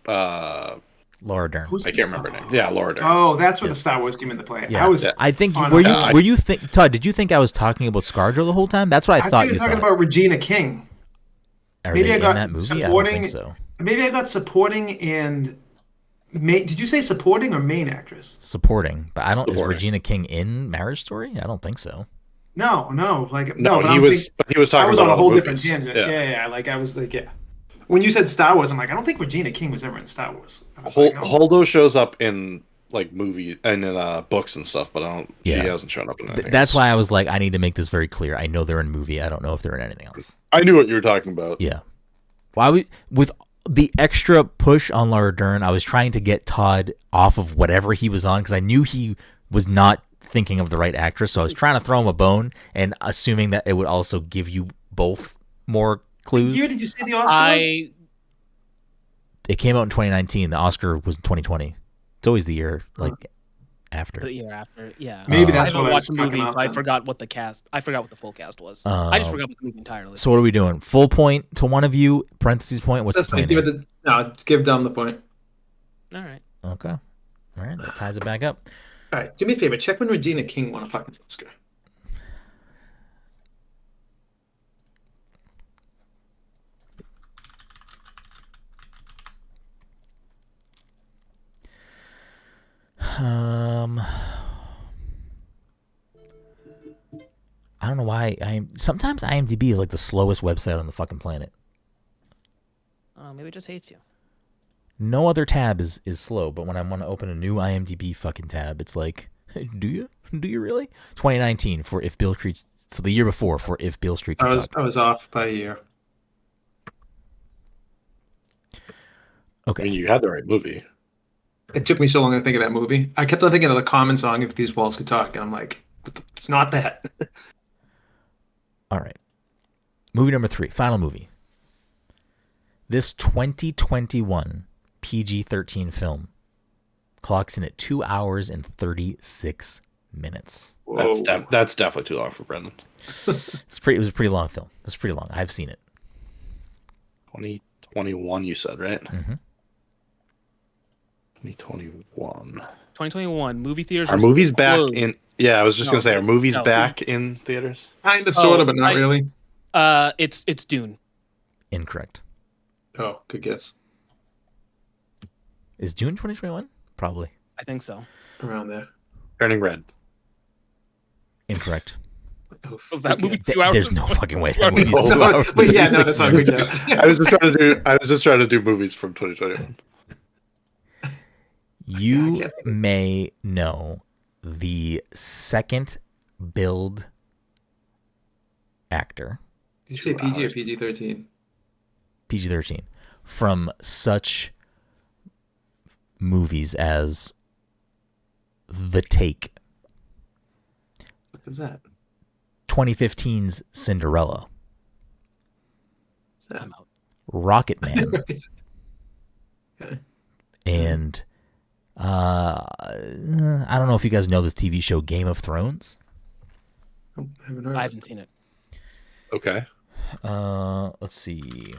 Laura Dern. Who's I can't remember her name. Yeah, Laura Dern. Oh, that's where the Yes. Star Wars came into play. Yeah, I was. I think on were that. you think Todd? Did you think I was talking about ScarJo the whole time? That's what I I thought thought you you were talking thought. about Regina King. Are maybe they I in got that movie? I don't supporting- think so. Maybe I got supporting and main. Did you say supporting or main actress? Supporting, but I don't. Is Supporting. Regina King in Marriage Story? I don't think so. No. Like No, but he I'm was. think- But he was I talking was about on a other whole movies. different tangent. Yeah. Like I was like, yeah. When you said Star Wars, I'm like, I don't think Regina King was ever in Star Wars. I was like, oh. Holdo shows up in like movies and in books and stuff, but I don't. Yeah. She hasn't shown up in anything. That's else. why I was like, I need to make this very clear. I know they're in movie. I don't know if they're in anything else. I knew what you were talking about. Yeah. With the extra push on Laura Dern, I was trying to get Todd off of whatever he was on because I knew he was not thinking of the right actress. So I was trying to throw him a bone and assuming that it would also give you both more What year clues. did you say the Oscar was? It came out in 2019. The Oscar was in 2020. It's always the year after. The year after, yeah. Maybe I that's haven't what I watched was the movie, fucking up so I then. forgot what the cast. I forgot what the full cast was. I just forgot about the movie entirely. So what are we doing? Full point to one of you. Parentheses point. What's That's the fine. plan? Give here? it no, just give Dom the point. All right. Okay. All right. That ties it back up. All right, do me a favor. Check when Regina King won a fucking Oscar. I don't know why. Sometimes IMDb is like the slowest website on the fucking planet. Maybe it just hates you. No other tab is slow, but when I want to open a new IMDb fucking tab, it's like, do you really? 2019 for If Beale Street. So the year before for If Beale Street Could Talk. I was off by a year. I Okay. mean, you had the right movie. It took me so long to think of that movie. I kept on thinking of the Common song, If These Walls Could Talk, and I'm like, it's not that. All right. Movie number 3. Final movie. This 2021 PG-13 film clocks in at 2 hours and 36 minutes. That's definitely too long for Brenden. It was a pretty long film. It was pretty long. I've seen it. 2021, you said, right? Mm-hmm. 2021. 2021 movie theaters. Are were movies still back closed. in? Yeah, I was just No, gonna say, are movies no. back in theaters? Kind of, sort of, but not I- really. It's Dune. Incorrect. Oh, good guess. Is June 2021? Probably. I think so. Around there. Turning Red. Incorrect. Oh, Was that good movie guess. 2 hours? There's no fucking way that hours. movie's No, 2 hours and Wait, yeah, no, 36 that's not a good minutes. guess. I was just trying to do movies from 2021. You can't think may know the second build actor, Did you say PG or PG-13? PG-13, from such movies as The Take, What is that? 2015's Cinderella, What's that? I'm out. Rocket Man, Okay. and I don't know if you guys know this TV show Game of Thrones. Oh, I haven't heard I of haven't seen it. Okay. Let's see.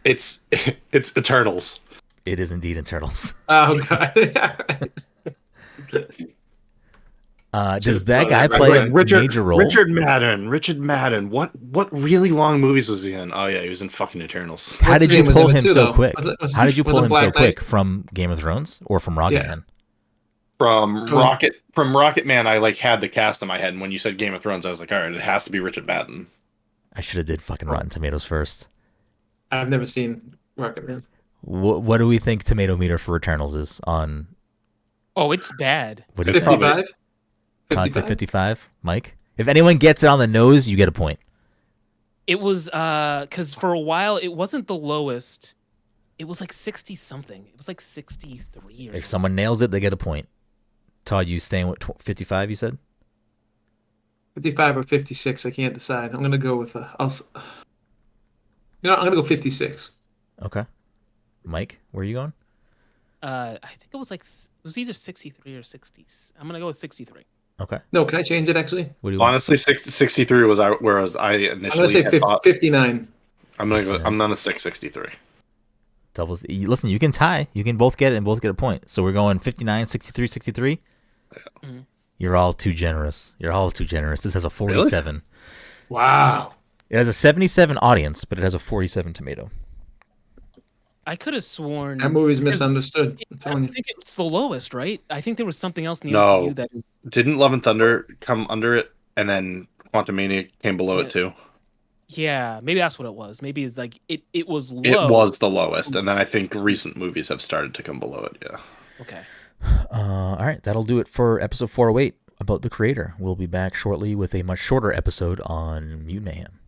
It's Eternals. It is indeed Eternals. Oh, God. Does that guy Right, play a right. major role? Richard Madden. What really long movies was he in? Oh yeah, he was in fucking Eternals. How What's did his you name? Was pull in it him too, so though? quick? Was it How did you pull him so Black quick Knight? from Game of Thrones or from Rocket Yeah. Man? From Oh. Rocket Man, I like had the cast in my head, and when you said Game of Thrones, I was like, all right, it has to be Richard Madden. I should have did fucking Rotten Tomatoes first. I've never seen Rocket Man. What do we think tomato meter for Returnals is on? Oh, it's bad. What do you think? 55? Todd said 55. Mike, if anyone gets it on the nose, you get a point. It was because for a while it wasn't the lowest. It was like 60 something. It was like 63 or If something. someone nails it, they get a point. Todd, you staying with 55? You said 55 or 56. I can't decide. I'm gonna go with I'm gonna go 56. okay. Mike, where are you going? I think it was like it was either 63 or 60. I'm gonna go with 63. Okay. No, can I change it actually? What do you want? Honestly, 63 was whereas I I'm initially gonna say had thought. 59. I'm gonna stick 63. Doubles. Listen, you can tie. You can both get it and both get a point. So we're going 59, 63, 63. Yeah. Mhm. You're all too generous. You're all too generous. This has a 47. Wow. It has a 77 audience, but it has a 47 tomato. I could have sworn That movie's because misunderstood. I'm I telling you. think it's the lowest, right? I think there was something else in the No. MCU that is. Didn't Love and Thunder come under it, and then Quantumania came below it too? Yeah, maybe that's what it was. Maybe it's like it was low. It was the lowest, and then I think recent movies have started to come below it. Yeah. Okay. All right, that'll do it for episode 408 about the creator. We'll be back shortly with a much shorter episode on Mute Mayhem.